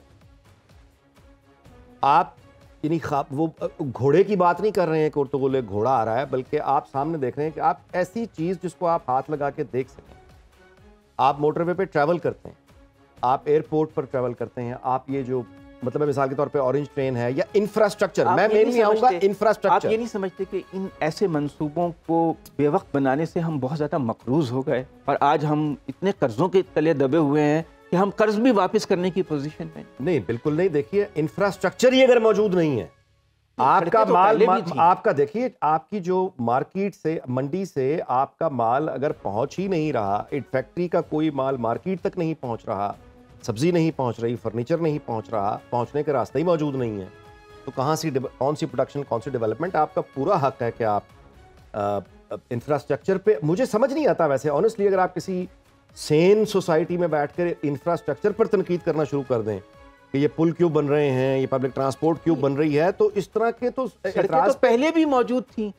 आप यानी वो घोड़े की बात नहीं कर रहे हैं कि उर्तुगुल घोड़ा आ रहा है, बल्कि आप सामने देख रहे हैं कि आप ऐसी चीज जिसको आप हाथ लगा के देख सकें। आप मोटरवे पे ट्रैवल करते हैं, आप एयरपोर्ट पर ट्रैवल करते हैं, आप ये जो मतलब मिसाल के तौर पे ऑरेंज ट्रेन है या इंफ्रास्ट्रक्चर, मैं मेन नहीं आऊंगा, इंफ्रास्ट्रक्चर। आप ये नहीं समझते कि इन ऐसे मंसूबों को बेवक्त बनाने से हम बहुत ज्यादा मकरूज हो गए और आज हम इतने कर्जों के तले दबे हुए हैं कि हम कर्ज भी वापस करने की पोजीशन में नहीं? बिल्कुल नहीं। देखिए, इंफ्रास्ट्रक्चर ही अगर मौजूद नहीं है, आपका तो माल आपका देखिए, आपकी जो मार्केट से मंडी से आपका माल अगर पहुंच ही नहीं रहा, एक फैक्ट्री का कोई माल मार्केट तक नहीं पहुंच रहा, सब्जी नहीं पहुंच रही, फर्नीचर नहीं पहुंच रहा, पहुंचने का रास्ता ही मौजूद नहीं है, तो कहां सी कौन सी प्रोडक्शन, कौन सी डेवलपमेंट? आपका पूरा हक है कि आप इंफ्रास्ट्रक्चर पे, मुझे समझ नहीं आता वैसे ऑनेस्टली, अगर आप किसी सेन सोसाइटी में बैठकर इंफ्रास्ट्रक्चर पर तनकीद करना शुरू कर दें कि ये पुल क्यों बन रहे हैं, ये पब्लिक ट्रांसपोर्ट क्यों बन रही है, तो इस तरह के तो एतराज तो पहले भी मौजूद थी,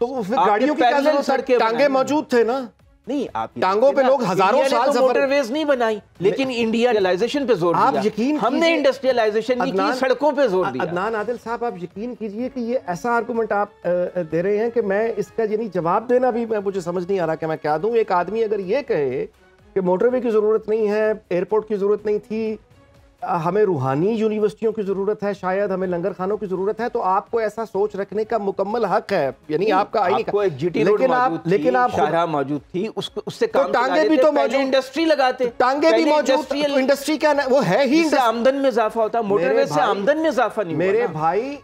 तो फिर गाड़ियों की क्या जरूरत है? टांगे मौजूद थे ना। नहीं, आप टांगों पे लोग हजारों साल मोटरवेज नहीं बनाई, लेकिन इंडस्ट्रियलाइजेशन पे जोर दिया। आप यकीन, हमने इंडस्ट्रियलाइजेशन नहीं की, सड़कों पे जोर दिया। अदनान आदिल साहब, आप यकीन कीजिए कि ये ऐसा आर्गुमेंट आप दे रहे हैं कि मैं इसका यानी जवाब देना भी मुझे समझ नहीं आ रहा कि मैं क्या दूं। एक आदमी अगर ये कहे कि मोटरवे की जरूरत नहीं है, एयरपोर्ट की जरूरत नहीं थी, हमें रूहानी यूनिवर्सिटियों की जरूरत है, शायद हमें लंगर खानों की जरूरत है, तो आपको ऐसा सोच रखने का मुकम्मल हक है, यानी आपका आईनी का। जीटी रोड लेकिन आप शाहराह मौजूद थी, उससे काम तो टांगे भी तो मौजूद, इंडस्ट्री लगाते, टांगे भी मौजूद, इंडस्ट्री क्या वो है ही, आमदन में इजाफा होता, मोटरवे से आमदन में इजाफा नहीं। मेरे भाई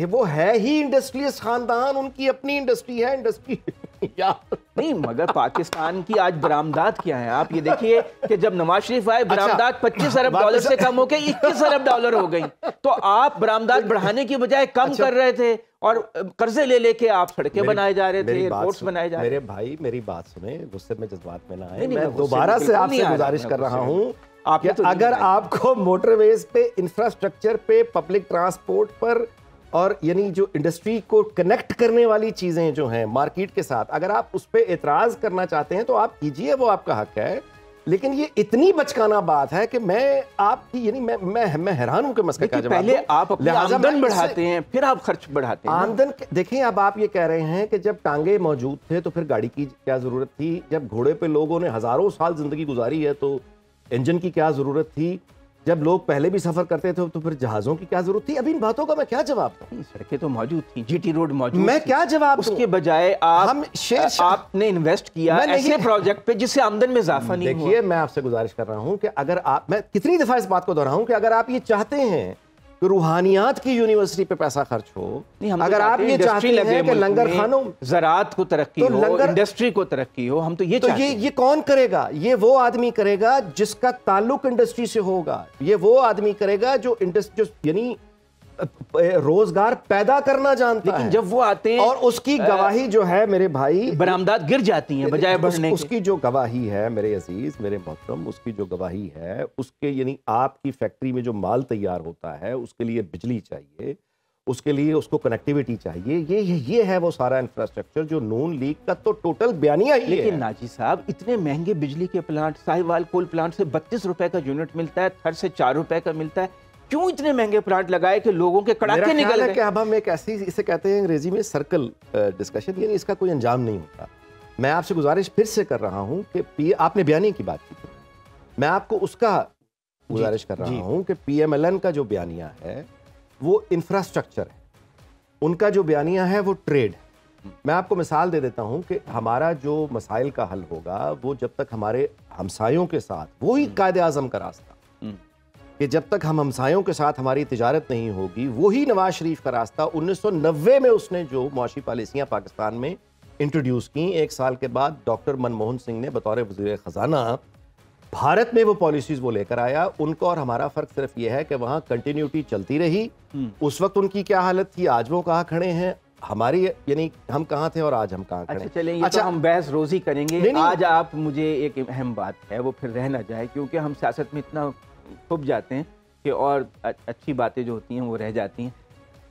वो है ही इंडस्ट्रियलिस्ट खानदान, उनकी अपनी इंडस्ट्री है, इंडस्ट्री नहीं, मगर पाकिस्तान की आज बरामदात क्या है? आप ये देखिए कि जब नवाज शरीफ आए, बरामदात 25 अरब डॉलर से कम होकर 21 अरब डॉलर हो गई। तो आप बरामदात बढ़ाने की बजाय कम कर रहे थे और कर्जे ले लेके आप सड़कें बनाए जा रहे थे, एयरपोर्ट्स बनाए जा रहे थे। मेरे भाई मेरी बात सुने, गुस्से में जज्बात में ना आए। मैं दोबारा से आपसे गुजारिश कर रहा हूँ कि अगर आपको मोटरवेज पे, इंफ्रास्ट्रक्चर पे, पब्लिक ट्रांसपोर्ट पर और यानी जो इंडस्ट्री को कनेक्ट करने वाली चीजें जो हैं मार्केट के साथ, अगर आप उस पर एतराज करना चाहते हैं तो आप कीजिए, वो आपका हक है। लेकिन ये इतनी बचकाना बात है कि मैं आपकी यानी मैं हैरान हूं कि मसले का जवाब। पहले आप अपनी आमदन बढ़ाते हैं, फिर आप खर्च बढ़ाते हैं। आमदन देखिए, अब आप ये कह रहे हैं कि जब टांगे मौजूद थे तो फिर गाड़ी की क्या जरूरत थी? जब घोड़े पे लोगों ने हजारों साल जिंदगी गुजारी है तो इंजन की क्या जरूरत थी? जब लोग पहले भी सफर करते थे तो फिर जहाजों की क्या जरूरत थी? अभी इन बातों का मैं क्या जवाब दूं? सड़कें तो मौजूद थी, जीटी रोड मौजूद, मैं क्या जवाब दूं? उसके बजाय आपने इन्वेस्ट किया ऐसे प्रोजेक्ट पे जिससे आमदन में इजाफा नहीं हुआ। देखिए, मैं आपसे गुजारिश कर रहा हूं कि अगर आप, मैं कितनी दफा इस बात को दोहराऊं कि अगर आप ये चाहते हैं कि रूहानियात की यूनिवर्सिटी पे पैसा खर्च हो, अगर आप ये चाहते हैं कि लंगर खानों, ज़राअत को तरक्की हो, इंडस्ट्री को तरक्की हो, हम तो ये कौन करेगा? ये वो आदमी करेगा जिसका ताल्लुक इंडस्ट्री से होगा। ये वो आदमी करेगा जो इंडस्ट्री यानी रोजगार पैदा करना जानता है। लेकिन जब वो आते हैं और उसकी गवाही जो है मेरे भाई, बरामदात गिर जाती हैं बजाय बढ़ने उसकी जो गवाही है मेरे अजीज, मेरे मोहतरम, उसकी जो गवाही है, उसके यानी आपकी फैक्ट्री में जो माल तैयार होता है उसके लिए बिजली चाहिए, उसके लिए उसको कनेक्टिविटी चाहिए। ये है वो सारा इंफ्रास्ट्रक्चर जो नून लीग का तो टोटल बयानिया ही है। लेकिन नाजी साहब, इतने महंगे बिजली के प्लांट, साहिवाल कोल प्लांट से 32 रुपए का यूनिट मिलता है, थर से 4 रुपए का मिलता है। क्यों इतने महंगे प्लांट लगाए कि लोगों के कड़ाके निकल गए? अब हम एक ऐसी, इसे कहते हैं अंग्रेजी में सर्कल डिस्कशन, यानी इसका कोई अंजाम नहीं होता। मैं आपसे गुजारिश फिर से कर रहा हूं कि आपने बयानी की बात की थी, मैं आपको उसका गुजारिश कर रहा हूं कि पीएमएलएन का जो बयानिया है वो इंफ्रास्ट्रक्चर है, उनका जो बयानिया है वो ट्रेड। मैं आपको मिसाल दे देता हूं कि हमारा जो मसाइल का हल होगा वो जब तक हमारे हमसायों के साथ, वही कायदे आजम का रास्ता कि जब तक हम हमसायों के साथ हमारी तिजारत नहीं होगी, वही नवाज शरीफ का रास्ता 1990 में उसने जो मुआशी पॉलिसियां पाकिस्तान में इंट्रोड्यूस की, 1 साल के बाद डॉक्टर मनमोहन सिंह ने बतौर वज़ीर ख़जाना भारत में वो पॉलिसीज वो लेकर आया। उनका और हमारा फर्क सिर्फ ये है कि वहाँ कंटिन्यूटी चलती रही। उस वक्त उनकी क्या हालत थी, आज वो कहाँ खड़े हैं, हमारी यानी हम कहाँ थे और आज हम कहाँ खड़े। चलें, ये तो हम बहस रोजी करेंगे। नहीं, आज आप मुझे एक अहम बात है वो फिर रह ना जाए, क्योंकि हम सियासत में इतना छुप जाते हैं कि और अच्छी बातें जो होती हैं वो रह जाती हैं।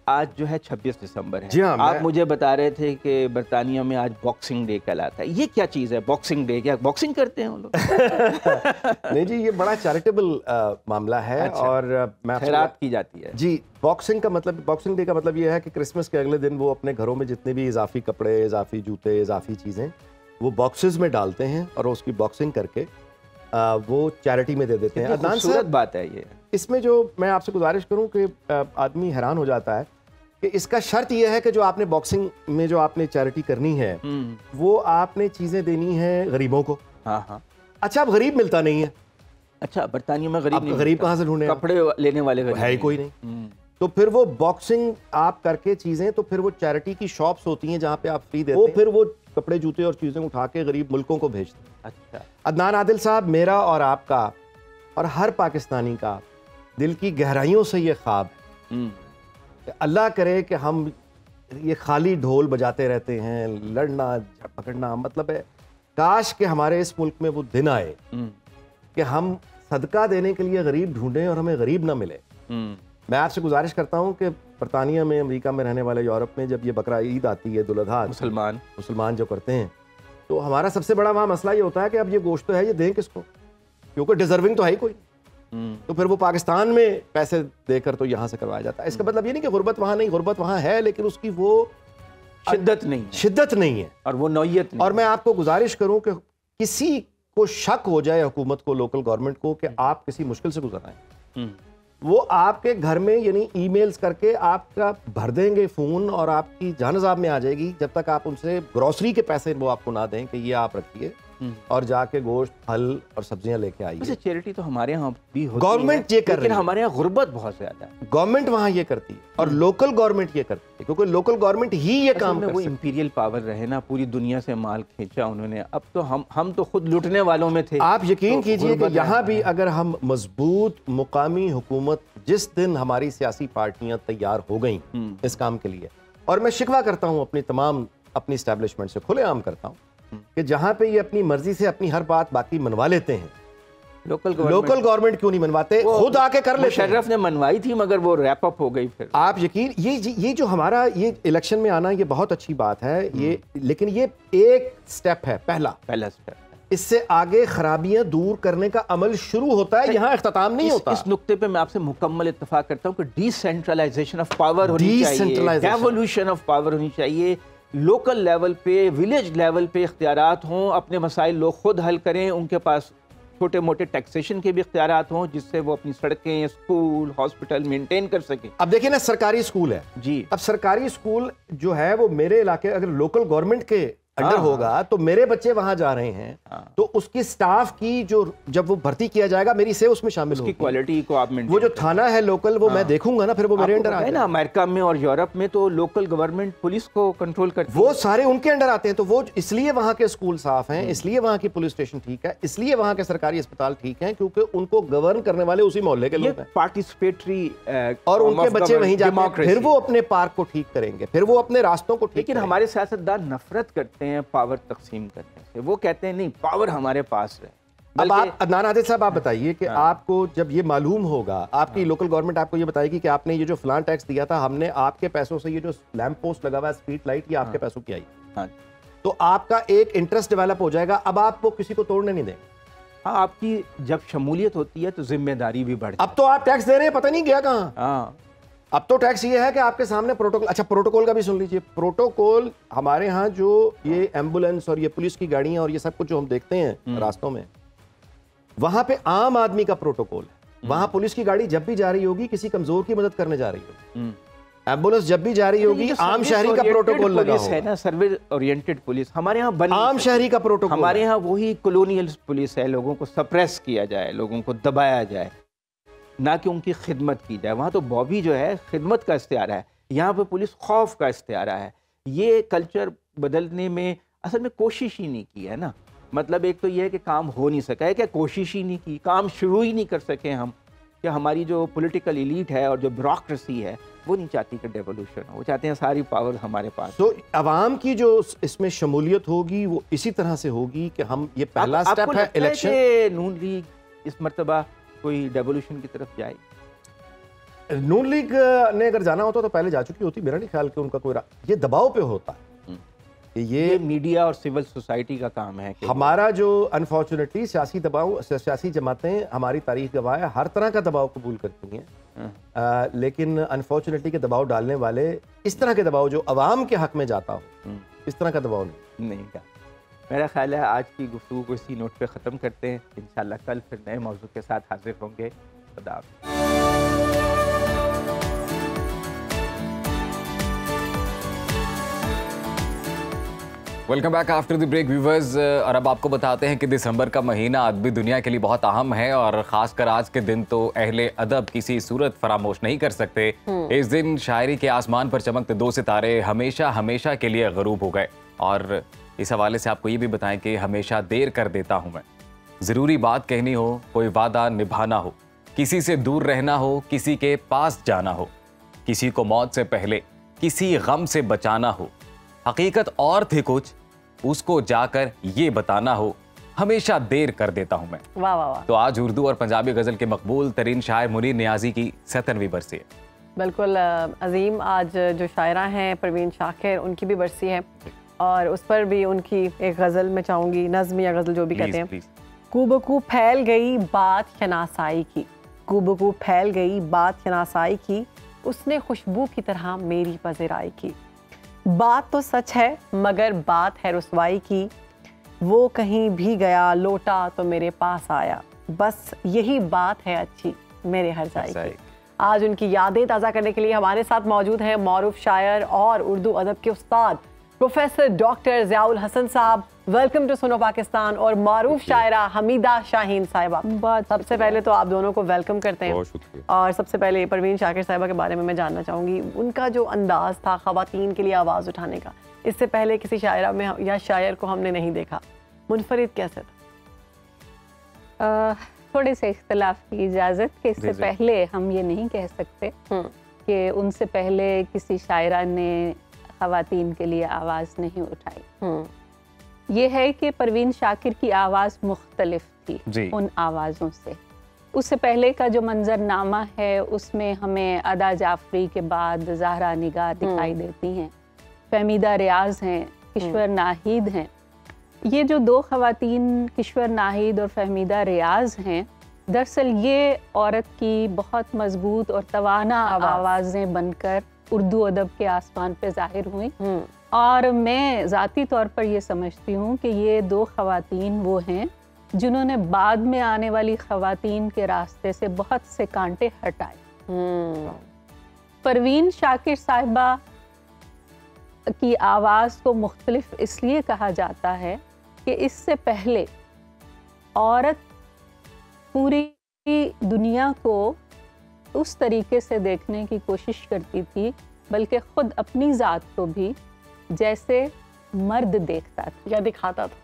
आज जो है 26 दिसंबर है। हाँ, आप मुझे बता रहे थे कि बरतानिया में आज बॉक्सिंग डे कहलाता है। ये क्या चीज़ है बॉक्सिंग डे? क्या बॉक्सिंग करते हैं वो लोग? नहीं जी, ये बड़ा चैरिटेबल मामला है। अच्छा, और मैं खैरात की जाती है जी। बॉक्सिंग का मतलब, बॉक्सिंग डे का मतलब ये है कि क्रिसमस के अगले दिन वो अपने घरों में जितने भी इजाफी कपड़े, इजाफी जूते, इजाफी चीज़ें वो बॉक्सेस में डालते हैं और उसकी बॉक्सिंग करके वो चैरिटी में दे देते हैं। अदनान साहब, बात है ये। इसमें जो मैं आपसे गुजारिश करूं कि आदमी हैरान हो जाता है कि इसका शर्त यह है कि जो आपने बॉक्सिंग में जो आपने चैरिटी करनी है वो आपने चीजें देनी है गरीबों को। हाँ। अच्छा, अब गरीब मिलता नहीं है। अच्छा, बरतानिया में गरीब कहाँ से ढूंढे? कपड़े लेने वाले है ही कोई नहीं। तो फिर वो बॉक्सिंग आप करके चीजें, तो फिर वो चैरिटी की शॉप्स होती हैं जहाँ पे आप फ्री देते हैं, फिर वो कपड़े जूते और चीजें उठा के गरीब मुल्कों को भेजते हैं। अच्छा, अदनान आदिल साहब, मेरा और आपका और हर पाकिस्तानी का दिल की गहराइयों से ये ख्वाब है, अल्लाह करे कि हम ये खाली ढोल बजाते रहते हैं, लड़ना पकड़ना, मतलब है काश के हमारे इस मुल्क में वो दिन आए कि हम सदका देने के लिए गरीब ढूंढें और हमें गरीब ना मिले। मैं आपसे गुजारिश करता हूं कि बरतानिया में, अमेरिका में रहने वाले, यूरोप में जब ये बकरा ईद आती है, दुल अज़हा, मुसलमान जो करते हैं, तो हमारा सबसे बड़ा वहाँ मसला ये होता है कि अब ये गोश्त तो है, ये दें किसको, क्योंकि डिजर्विंग तो है ही कोई। तो फिर वो पाकिस्तान में पैसे देकर तो यहाँ से करवाया जाता है। इसका मतलब ये नहीं कि गुर्बत वहाँ नहीं, गुर्बत वहाँ है, लेकिन उसकी वो शिद्दत नहीं है और वो नौयत नहीं। और मैं आपको गुजारिश करूँ कि किसी को शक हो जाए, हुकूमत को, लोकल गवर्नमेंट को, कि आप किसी मुश्किल से गुजर आए, वो आपके घर में यानी ईमेल्स करके आपका भर देंगे फोन और आपकी जान अज़ाब में आ जाएगी जब तक आप उनसे ग्रोसरी के पैसे वो आपको ना दें कि ये आप रखिए और जाके गोश्त, फल और सब्जियां लेके आइए। वैसे चैरिटी तो हमारे यहाँ भी होती है, गवर्नमेंट ये कर रही है, हमारे यहाँ गुर्बत बहुत ज्यादा है। गवर्नमेंट वहाँ ये करती है और लोकल गवर्नमेंट ये करती है, क्योंकि लोकल गवर्नमेंट ही ये काम कर वो इंपीरियल पावर रहे ना, पूरी दुनिया से माल खींचा उन्होंने। अब तो हम तो खुद लूटने वालों में थे। आप यकीन कीजिए कि यहाँ भी अगर हम मजबूत मुकामी हुकूमत, जिस दिन हमारी सियासी पार्टियां तैयार हो गई इस काम के लिए, और मैं शिकवा करता हूँ अपनी एस्टेब्लिशमेंट से, खुलेआम करता हूँ कि जहां पे ये अपनी मर्जी से अपनी हर बात बाकी मनवा लेते हैं, लोकल गवर्नमेंट क्यों नहीं मनवाते, खुद आके कर लेते हैं। मुशर्रफ ने मनवाई थी मगर वो रैप अप हो गई फिर। आप यकीन, ये जो हमारा ये इलेक्शन में आना, ये बहुत अच्छी बात है ये, लेकिन ये एक स्टेप है, पहला स्टेप। इससे आगे खराबियां दूर करने का अमल शुरू होता है, यहाँ इख्तिताम नहीं होता। इस नुक्ते पे मैं आपसे मुकम्मल इत्तेफाक करता हूँ कि डिसेंट्रलाइजेशन ऑफ पावर होनी चाहिए, डेवोल्यूशन ऑफ पावर होनी चाहिए। लोकल लेवल पे, विलेज लेवल पे इख्तियारात हों, अपने मसाइल लोग खुद हल करें, उनके पास छोटे मोटे टैक्सेशन के भी इख्तियारात हों जिससे वो अपनी सड़कें, स्कूल, हॉस्पिटल मेंटेन कर सकें। अब देखिए ना, सरकारी स्कूल है जी, अब सरकारी स्कूल जो है वो मेरे इलाके अगर लोकल गवर्नमेंट के अंडर होगा तो मेरे बच्चे वहां जा रहे हैं, तो उसकी स्टाफ की जो जब वो भर्ती किया जाएगा मेरी से उसमें शामिल होगी, क्वालिटी को आप वो जो थाना है लोकल वो मैं देखूंगा ना, फिर वो मेरे अंडर आए ना। अमेरिका में और यूरोप में तो लोकल गवर्नमेंट पुलिस को कंट्रोल करती है, वो सारे उनके अंडर आते हैं। तो वो इसलिए वहां के स्कूल साफ हैं, इसलिए वहां की पुलिस स्टेशन ठीक है, इसलिए वहां के सरकारी अस्पताल ठीक है, क्योंकि उनको गवर्न करने वाले उसी मोहल्ले के लोग हैं, पार्टिसिपेटरी, और उनके बच्चे वहीं जाके फिर वो अपने पार्क को ठीक करेंगे, फिर वो अपने रास्तों को ठीक। लेकिन हमारे सियासतदान नफरत करते हैं पावर तकसीम करने से, वो कहते हैं नहीं पावर हमारे पास है। अब आप अदनान आदिल साहब, आप बताइए कि आपको जब ये मालूम होगा, आपकी लोकल गवर्नमेंट आपको ये बताएगी कि आपने ये जो फलान टैक्स दिया था, हमने आपके पैसों से ये जो लैंप पोस्ट लगा हुआ है, स्ट्रीट लाइट, ये आपके पैसों की आई, तो आपका एक इंटरेस्ट डेवलप हो जाएगा। अब आप वो किसी को तोड़ने नहीं देंगे। हाँ, आपकी जब शमूलियत होती है तो जिम्मेदारी भी बढ़ती है। अब तो आप टैक्स दे रहे हैं, पता नहीं गया कहाँ। अब तो टैक्स ये है कि आपके सामने प्रोटोकॉल, अच्छा प्रोटोकॉल का भी सुन लीजिए। प्रोटोकॉल हमारे यहाँ जो ये एम्बुलेंस और ये पुलिस की गाड़ियां और ये सब कुछ जो हम देखते हैं रास्तों में, वहां पे आम आदमी का प्रोटोकॉल है। वहां पुलिस की गाड़ी जब भी जा रही होगी किसी कमजोर की मदद करने जा रही होगी, एम्बुलेंस जब भी जा रही होगी आम शहरी का प्रोटोकॉल लगा होगा, है ना, सर्विस ओरिएंटेड पुलिस। हमारे यहाँ आम शहरी का प्रोटोकॉल, हमारे यहाँ वही कॉलोनियल पुलिस है, लोगों को सप्रेस किया जाए, लोगों को दबाया जाए, ना कि उनकी खिदमत की जाए। वहाँ तो बॉबी जो है खिदमत का इस्तियारा है, यहाँ पे पुलिस खौफ का इस्तियारा है। ये कल्चर बदलने में असल में कोशिश ही नहीं की है ना। मतलब एक तो ये है कि काम हो नहीं सका है, क्या कोशिश ही नहीं की, काम शुरू ही नहीं कर सके हम, कि हमारी जो पॉलिटिकल एलीट है और जो ब्यूरोक्रेसी है वो नहीं चाहती कि डेवोल्यूशन हो, वो चाहते हैं सारी पावर हमारे पास। तो अवाम की जो इसमें शमूलियत होगी वो इसी तरह से होगी कि हम, ये पहला स्टेप है इलेक्शन। नून लीग इस मरतबा कोई डेवोल्यूशन की तरफ जाए? नून लीग ने अगर जाना होता तो पहले जा चुकी होती। मेरा नहीं ख्याल कि उनका कोई ये दबाव पे होता है, ये मीडिया और सिविल सोसाइटी का काम है। हमारा जो अनफॉर्चुनेटली सियासी दबाव, सियासी जमातें, हमारी तारीख गवाह है, हर तरह का दबाव कबूल करती हैं, लेकिन अनफॉर्चुनेटली के दबाव डालने वाले, इस तरह के दबाव जो अवाम के हक में जाता हो, इस तरह का दबाव नहीं का। मेरा ख्याल है आज की गुफ्तगू को इसी नोट पे ख़त्म करते हैं। इंशाल्लाह कल फिर नए मौजू के साथ हाजिर होंगे। खुदा हाफ़िज़। Welcome back after the break viewers. और अब आपको बताते हैं कि दिसंबर का महीना अदबी दुनिया के लिए बहुत अहम है, और ख़ासकर आज के दिन तो अहले अदब किसी सूरत फरामोश नहीं कर सकते। इस दिन शायरी के आसमान पर चमकते दो सितारे हमेशा हमेशा के लिए गरूब हो गए। और इस हवाले से आपको ये भी बताएं कि हमेशा देर कर देता हूँ मैं, ज़रूरी बात कहनी हो, कोई वादा निभाना हो, किसी से दूर रहना हो, किसी के पास जाना हो, किसी को मौत से पहले किसी गम से बचाना हो, हकीकत और थी कुछ उसको जाकर ये बताना हो, हमेशा देर कर देता हूं मैं। वाह वाह वाह। तो आज उर्दू और पंजाबी गजल के मकबूल तरीन शायर मुनीर नियाजी की 70वीं बरसी है। बिल्कुल अजीम, आज जो शायरा हैं परवीन शाकिर, उनकी भी बरसी है, और उस पर भी उनकी एक गज़ल मैं चाहूँगी, नज़्म या गज़ल जो भी कहते हैं। कूबकू फैल गई बात शनासाई की, कूबकू फैल गई बात शनासाई की, उसने खुशबू की तरह मेरी पज़िराई की। बात तो सच है मगर बात है रुसवाई की, वो कहीं भी गया लौटा तो मेरे पास आया, बस यही बात है अच्छी मेरे हर जाई की। आज उनकी यादें ताज़ा करने के लिए हमारे साथ मौजूद हैं मारूफ शायर और उर्दू अदब के उस्ताद प्रोफेसर डॉक्टर ज़ियाउल हसन साहब। वेलकम टू सुनो पाकिस्तान। और मारूफ शायरा हमीदा शाहीन साहिबा। सबसे पहले तो आप दोनों को वेलकम करते हैं। और सबसे पहले परवीन शाकिर साहिबा के बारे में मैं जानना चाहूँगी, उनका जो अंदाज था ख़वातीन के लिए आवाज़ उठाने का, इससे पहले किसी शायरा में या शायर को हमने नहीं देखा। मुनफरिद कैसे था? थोड़े से इख्तिलाफ की इजाज़त कि इससे पहले हम ये नहीं कह सकते कि उनसे पहले किसी शायरा ने ख़वातीन के लिए आवाज़ नहीं उठाई। ये है कि परवीन शाकिर की आवाज़ मुख्तलिफ थी उन आवाज़ों से। उससे पहले का जो मंजरनामा है उसमें हमें अदा जाफरी के बाद ज़हरा निगाह दिखाई देती हैं, फहमीदा रियाज हैं, किश्वर नाहिद हैं। ये जो दो ख़वातीन किश्वर नाहिद और फहमीदा रियाज हैं, दरअसल ये औरत की बहुत मजबूत और तवाना आवाज़ें बनकर उर्दू अदब के आसमान पे ज़ाहिर हुई। और मैं ज़ाती तौर पर ये समझती हूँ कि ये दो ख़वातीन वो हैं जिन्होंने बाद में आने वाली ख़वातीन के रास्ते से बहुत से कांटे हटाए। परवीन शाकिर साहिबा की आवाज़ को मुख्तलिफ इसलिए कहा जाता है कि इससे पहले औरत पूरी दुनिया को उस तरीके से देखने की कोशिश करती थी, बल्कि ख़ुद अपनी ज़ात को भी जैसे मर्द देखता था या दिखाता था।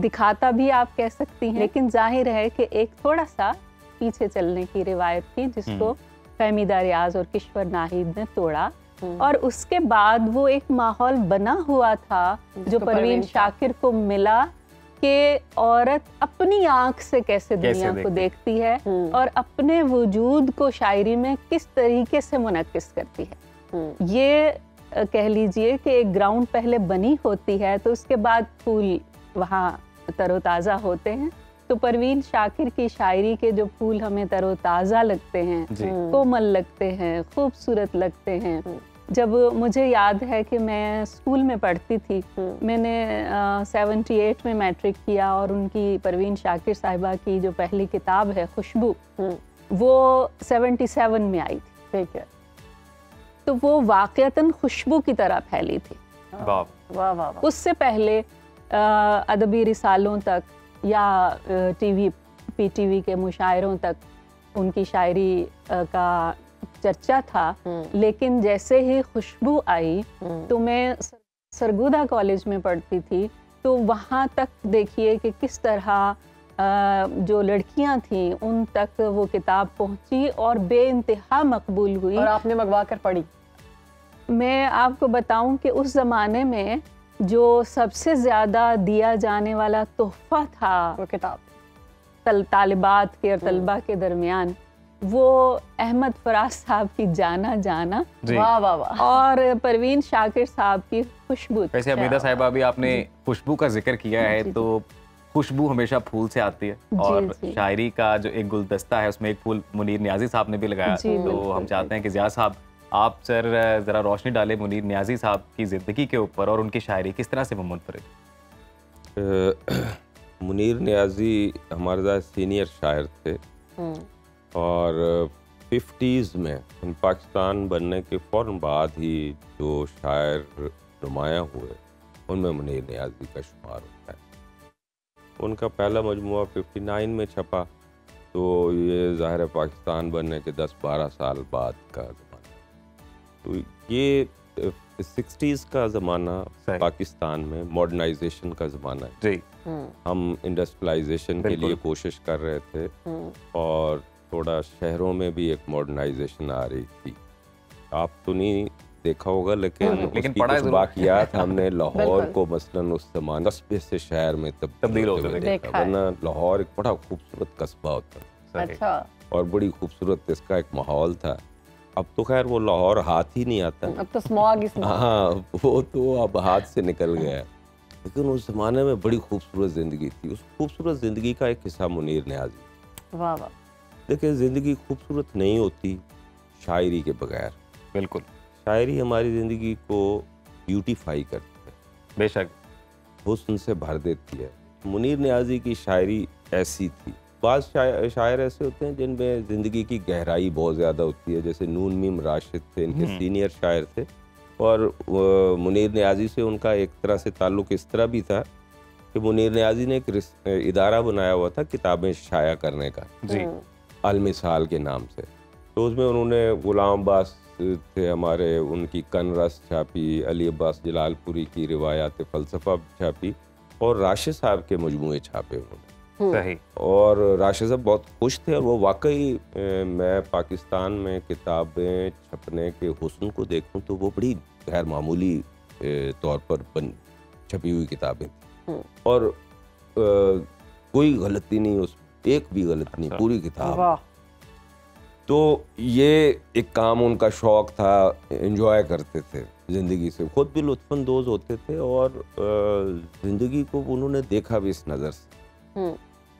दिखाता भी आप कह सकती हैं, लेकिन जाहिर है कि एक थोड़ा सा पीछे चलने की रिवायत थी जिसको फहमीदा रियाज और किश्वर नाहिद ने तोड़ा। और उसके बाद वो एक माहौल बना हुआ था जो परवीन शाकिर को मिला कि औरत अपनी आंख से कैसे दुनिया को देखती है और अपने वजूद को शायरी में किस तरीके से मुनक्किस करती है। ये कह लीजिए कि एक ग्राउंड पहले बनी होती है तो उसके बाद फूल वहाँ तरोताज़ा होते हैं। तो परवीन शाकिर की शायरी के जो फूल हमें तरोताज़ा लगते हैं, कोमल लगते हैं, खूबसूरत लगते हैं। जब मुझे याद है कि मैं स्कूल में पढ़ती थी, मैंने 78 में मैट्रिक किया और उनकी परवीन शाकिर साहिबा की जो पहली किताब है खुशबू, वो 77 में आई थी। ठीक है। तो वो वाक़यतन खुशबू की तरह फैली थी। वाह वाह वाह। उससे पहले अदबी रिसालों तक या टीवी पीटीवी के मुशायरों तक उनकी शायरी का चर्चा था, लेकिन जैसे ही खुशबू आई तो मैं सरगोदा कॉलेज में पढ़ती थी, तो वहाँ तक देखिए कि किस तरह जो लड़कियाँ थीं उन तक वो किताब पहुँची और बेइंतहा मकबूल हुई। और आपने मंगवा कर पढ़ी? मैं आपको बताऊं कि उस ज़माने में जो सबसे ज़्यादा दिया जाने वाला तोहफ़ा था वो किताब तालिबात के और तलबा के दरमियान, वो अहमद फराज साहब की जाना जाना, वाह वाह वाह, और परवीन शाकिर साहब की खुशबू। वैसे हमीदा साहिबा, अभी आपने खुशबू का जिक्र किया है, तो खुशबू हमेशा फूल से आती है और शायरी का जो एक गुलदस्ता है उसमें एक फूल मुनीर नियाजी साहब ने भी लगाया। तो हम चाहते हैं कि ज़िया साहब आप सर ज़रा रोशनी डालें मुनीर नियाजी साहब की ज़िंदगी के ऊपर और उनकी शायरी किस तरह से वो मुनफरिद। मुनीर नियाजी हमारे ज़्यादा सीनियर शायर थे और 50s में पाकिस्तान बनने के फ़ौरन बाद ही जो शायर नुमाया हुए उनमें मुनीर नियाजी का शुमार होता है। उनका पहला मजमुआ 59 में छपा, तो ये ज़ाहिर है पाकिस्तान बनने के 10-12 साल बाद का ज़माना। तो ये 60s का ज़माना पाकिस्तान में मॉडर्नाइजेशन का ज़माना है जी। हम इंडस्ट्रियलाइजेशन के लिए कोशिश कर रहे थे और थोड़ा शहरों में भी एक मॉडर्नाइजेशन आ रही थी। आप तो नहीं देखा होगा, लेकिन कुछ वाक़यात हमने लाहौर को मसलन उस ज़माने कस्बे से शहर में तब्दील होते हुए देखा, वरना लाहौर एक बड़ा खूबसूरत कस्बा होता था। अच्छा। और बड़ी खूबसूरत इसका एक माहौल था। अब तो खैर वो लाहौर हाथ ही नहीं आता, अब तो स्मॉग ही स्मॉग। हाँ, वो तो अब हाथ से निकल गया। लेकिन उस ज़माने में बड़ी खूबसूरत ज़िंदगी थी। उस खूबसूरत ज़िंदगी का एक हिस्सा मुनीर नियाज़ी। वाह वाह। देखिए, ज़िंदगी खूबसूरत नहीं होती शायरी के बगैर। बिल्कुल, शायरी हमारी ज़िंदगी को ब्यूटीफाई करती है, बेशक हुस्न से भर देती है। मुनीर नियाज़ी की शायरी ऐसी थी बाज़ शायर ऐसे होते हैं जिनमें ज़िंदगी की गहराई बहुत ज़्यादा होती है, जैसे नून मीम राशिद थे, इनके सीनियर शायर थे, और मुनीर नियाज़ी से उनका एक तरह से ताल्लुक़ इस तरह भी था कि मुनीर नियाज़ी ने एक इदारा बनाया हुआ था किताबें शाया करने का जी, अलमिसाल के नाम से। तो उसमें उन्होंने गुलाम अब्बास थे हमारे, उनकी कनरस छापी, अली अब्बास जलालपुरी की रिवायात फ़लसफ़ा छापी, और राशिद साहब के मजमूए छापे उन्होंने। सही। और राशिद साहब बहुत खुश थे, और वो वाकई मैं पाकिस्तान में किताबें छपने के हुस्न को देखूं तो वो बड़ी गैर मामूली तौर पर छपी हुई किताबें थी, और कोई गलती नहीं, उस एक भी गलती नहीं, पूरी किताब। तो ये एक काम उनका शौक था, एंजॉय करते थे ज़िंदगी से, खुद भी लुत्फ़अंदोज़ होते थे, और ज़िंदगी को उन्होंने देखा भी इस नज़र से।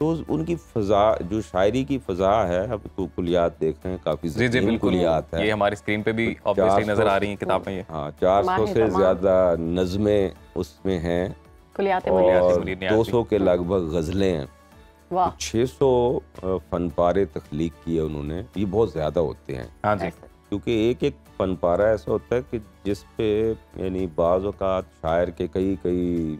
तो उनकी फ़ज़ा, जो शायरी की फ़ज़ा है, अब तो कुलियात देख रहे हैं, काफ़ी जी कुलियात है, ये हमारी स्क्रीन पे भी ऑब्वियसली नज़र आ रही हैं किताबें ये। हाँ, 400 से ज़्यादा नज़में उसमें हैं, और 200 के लगभग गज़लें हैं, 600 फनपारे तख्लीक किए उन्होंने, ये बहुत ज़्यादा होते हैं। हाँ जी, क्योंकि एक एक फनपारा ऐसा होता है कि जिस पे यानी बाज़ औक़ात शायर के कई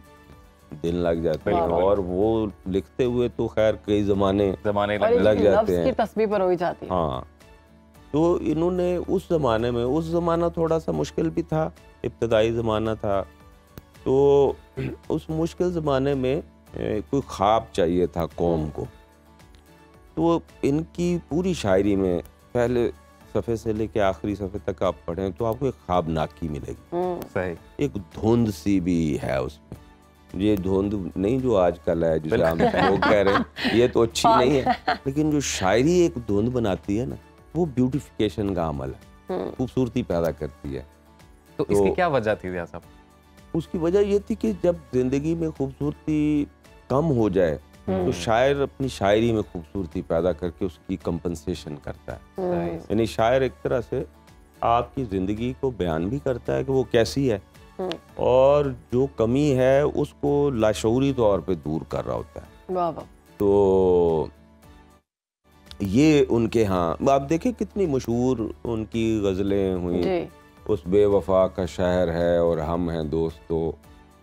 दिन लग जाते हैं, और वो लिखते हुए तो खैर कई ज़माने लग जाते हैं, तस्बीह पर हो ही जाती है। हाँ, तो इन्होंने उस ज़माने में, उस ज़माना थोड़ा सा मुश्किल भी था, इब्तदाई ज़माना था, तो उस मुश्किल ज़माने में कोई ख्वाब चाहिए था कौम को, तो इनकी पूरी शायरी में पहले सफ़े से लेके आखिरी सफ़े तक आप पढ़ें तो आपको एक ख्वाबनाकी मिलेगी। सही। एक धुंध सी भी है उसमें, ये धुंध नहीं जो आजकल है, जिसे हम लोग कह रहे हैं ये तो अच्छी नहीं है, लेकिन जो शायरी एक धुंध बनाती है ना, वो ब्यूटिफिकेशन का अमल है, खूबसूरती पैदा करती है। तो इसकी क्या वजह थी रियाज साहब? उसकी वजह ये थी कि जब जिंदगी में खूबसूरती कम हो जाए तो शायर अपनी शायरी में खूबसूरती पैदा करके उसकी कंपनसेशन करता है। यानी शायर एक तरह से आपकी ज़िंदगी को बयान भी करता है कि वो कैसी है, और जो कमी है उसको लाशऊरी तौर पे दूर कर रहा होता है। वाह वाह। तो ये उनके यहाँ आप देखें कितनी मशहूर उनकी गज़लें हुई, उस बेवफा का शहर है और हम हैं दोस्तों,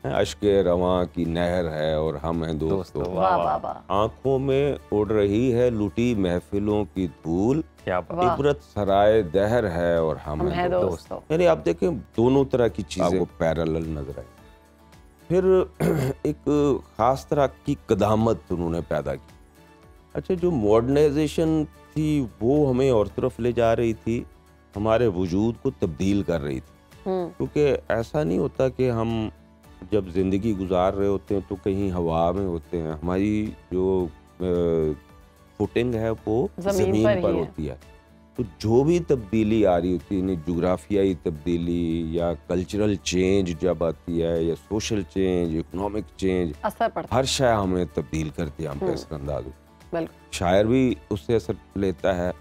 अश्के रवां की नहर है और हम हैं दोस्तों, आंखों में उड़ रही है लुटी महफिलों की धूल, इबरत सराय दहर है और हम हैं दोस्तों। यानी आप देखें दोनों तरह की चीजें पैरेलल नजर आई। फिर एक खास तरह की कदामत उन्होंने पैदा की। अच्छा, जो मॉडर्नाइजेशन थी वो हमें और तरफ ले जा रही थी, हमारे वजूद को तब्दील कर रही थी, क्योंकि ऐसा नहीं होता कि हम जब ज़िंदगी गुजार रहे होते हैं तो कहीं हवा में होते हैं, हमारी जो फुटिंग है वो ज़मीन पर होती है। तो जो भी तब्दीली आ रही होती है, जोग्राफियाई तब्दीली या कल्चरल चेंज जब आती है, या सोशल चेंज, इकोनॉमिक चेंज, असर पड़ता है, हर शय हमें तब्दील करती है, हम पे असरअंदाज होती है। शायर भी उससे असर लेता है,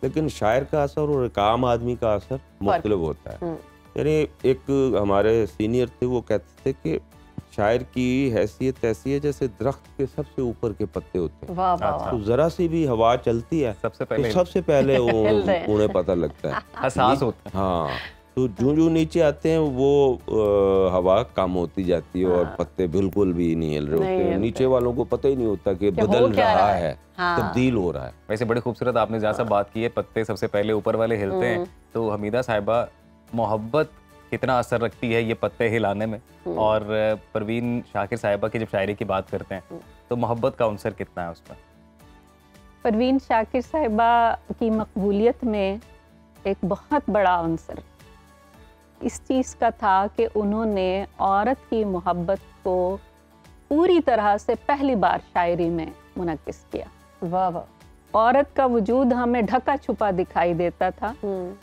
लेकिन शायर का असर और एक आम आदमी का असर मुख्तलिफ होता है। यानी एक हमारे सीनियर थे, वो कहते थे कि शायर की हैसियत ऐसी है जैसे दरख्त के सबसे ऊपर के पत्ते होते हैं। तो जरा सी भी हवा चलती है सबसे पहले उन्हें पता लगता है, एहसास होता है। हाँ, तो जो नीचे आते हैं वो हवा कम होती जाती है और पत्ते बिल्कुल भी नहीं हिल रहे होते हैं। नीचे वालों को पता ही नहीं होता कि बदल रहा है, तब्दील हो रहा है। वैसे बड़ी खूबसूरत आपने जहाँ से बात की है, पत्ते सबसे पहले ऊपर वाले हिलते हैं, तो हमीदा साहिबा मोहब्बत कितना असर रखती है ये पत्ते हिलाने में, और परवीन शाकिर साहिबा की जब शायरी की बात करते हैं तो मोहब्बत का अंसर कितना है उस पर? परवीन शाकिर साहिबा की मकबूलियत में एक बहुत बड़ा अंसर इस चीज़ का था कि उन्होंने औरत की मोहब्बत को पूरी तरह से पहली बार शायरी में मुनक्किस किया। वाह वाह। औरत का वजूद हमें ढका छुपा दिखाई देता था,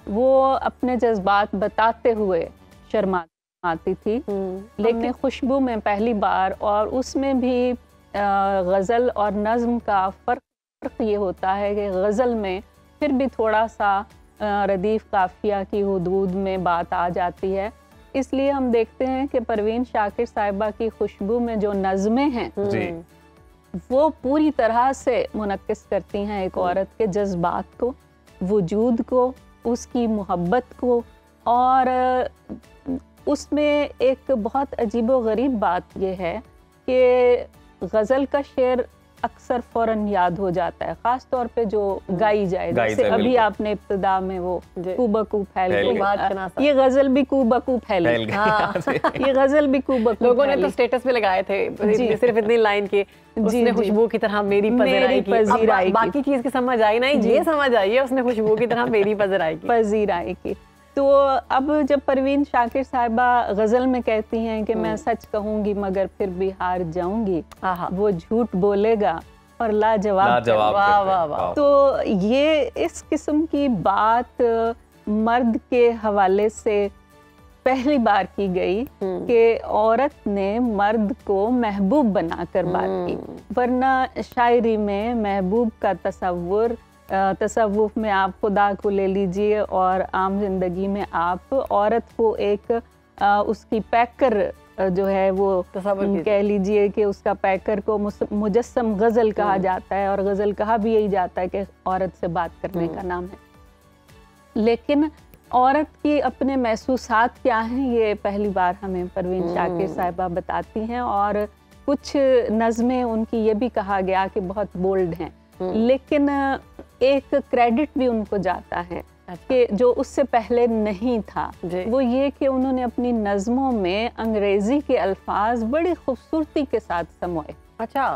वो अपने जज्बात बताते हुए शर्माती थी, लेकिन खुशबू में पहली बार, और उसमें भी गज़ल और नज़्म का फ़र्क ये होता है कि गज़ल में फिर भी थोड़ा सा रदीफ़ काफ़िया की हुदूद में बात आ जाती है। इसलिए हम देखते हैं कि परवीन शाकिर साहिबा की खुशबू में जो नज़्में हैं वो पूरी तरह से मुनक्किस करती हैं एक औरत के जज्बात को, वजूद को, उसकी मोहब्बत को। और उसमें एक बहुत अजीबोगरीब बात ये है कि गज़ल का शेर अक्सर फ़ौरन याद हो जाता है, ख़ास तौर पे जो गाई जाए। जैसे अभी आपने इब्तिदा में वो कूबकू फैल गई, ये गज़ल भी कूबकू फैल गई। ये गज़ल भी कूबकू, लोगों ने तो स्टेटस पे लगाए थे सिर्फ इतनी लाइन की, उसने खुशबू की तरह मेरी पज़ीर आएगी। बाकी चीज़ की समझ आई नहीं, ये समझ आई है उसने खुशबू की तरह मेरी पज़ीर आएगी। तो अब जब परवीन शाकिर साहिबा गज़ल में कहती हैं कि मैं सच कहूँगी मगर फिर भी हार जाऊँगी, वो झूठ बोलेगा और लाजवाब। वाह वाह वाह। तो ये इस किस्म की बात मर्द के हवाले से पहली बार की गई कि औरत ने मर्द को महबूब बनाकर बात की। वरना शायरी में महबूब का तसव्वुर, तसव्वुफ में आप खुदा को ले लीजिए और आम जिंदगी में आप औरत को एक उसकी पैकर जो है वो कह लीजिए कि उसका पैकर को मुजस्सम गज़ल कहा जाता है, और गज़ल कहा भी यही जाता है कि औरत से बात करने का नाम है। लेकिन औरत की अपने महसूसात क्या हैं, ये पहली बार हमें परवीन शाकिर साहिबा बताती हैं। और कुछ नज़में उनकी ये भी कहा गया कि बहुत बोल्ड हैं, लेकिन एक क्रेडिट भी उनको जाता है कि जो उससे पहले नहीं था, वो ये कि उन्होंने अपनी नज़मों में अंग्रेज़ी के अल्फाज बड़ी खूबसूरती के साथ समोए। अच्छा,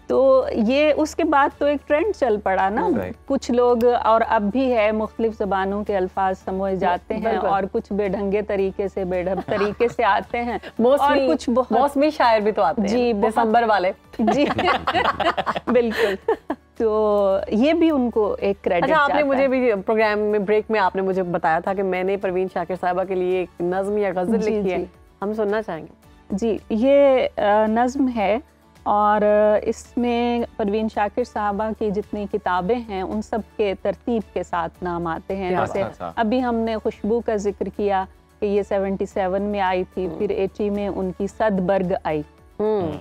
तो ये उसके बाद तो एक ट्रेंड चल पड़ा ना, कुछ लोग, और अब भी है, मुख्तलिफ ज़बानों के अल्फाज समोए जाते हैं और कुछ बेढंगे तरीके से बेढब तरीके से आते हैं, और कुछ मौसमी शायर भी तो आते हैं जी, दिसंबर वाले जी बिल्कुल। तो ये भी उनको एक क्रेडिट जाता है। आपने मुझे भी प्रोग्राम में ब्रेक में आपने मुझे बताया था कि मैंने परवीन शाकिर साहिबा के लिए एक नज़्म या गज़ल लिखी है, हम सुनना चाहेंगे। जी, ये नज़्म है और इसमें परवीन शाकिर साहिबा की जितनी किताबें हैं उन सब के तरतीब के साथ नाम आते हैं। जैसे अभी हमने खुशबू का जिक्र किया कि ये 77 में आई थी, फिर 80 में उनकी सदबर्ग आई,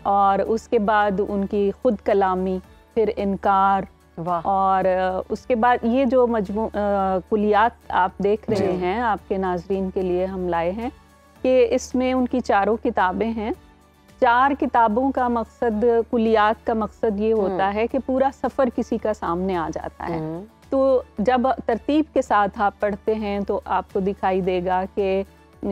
और उसके बाद उनकी खुद कलामी, फिर इनकार, और उसके बाद ये जो कुलियात आप देख रहे हैं, आपके नाजरीन के लिए हम लाए हैं कि इसमें उनकी 4 किताबें हैं। 4 किताबों का मकसद, कुलियात का मकसद ये होता है कि पूरा सफ़र किसी का सामने आ जाता है। तो जब तरतीब के साथ आप पढ़ते हैं तो आपको दिखाई देगा कि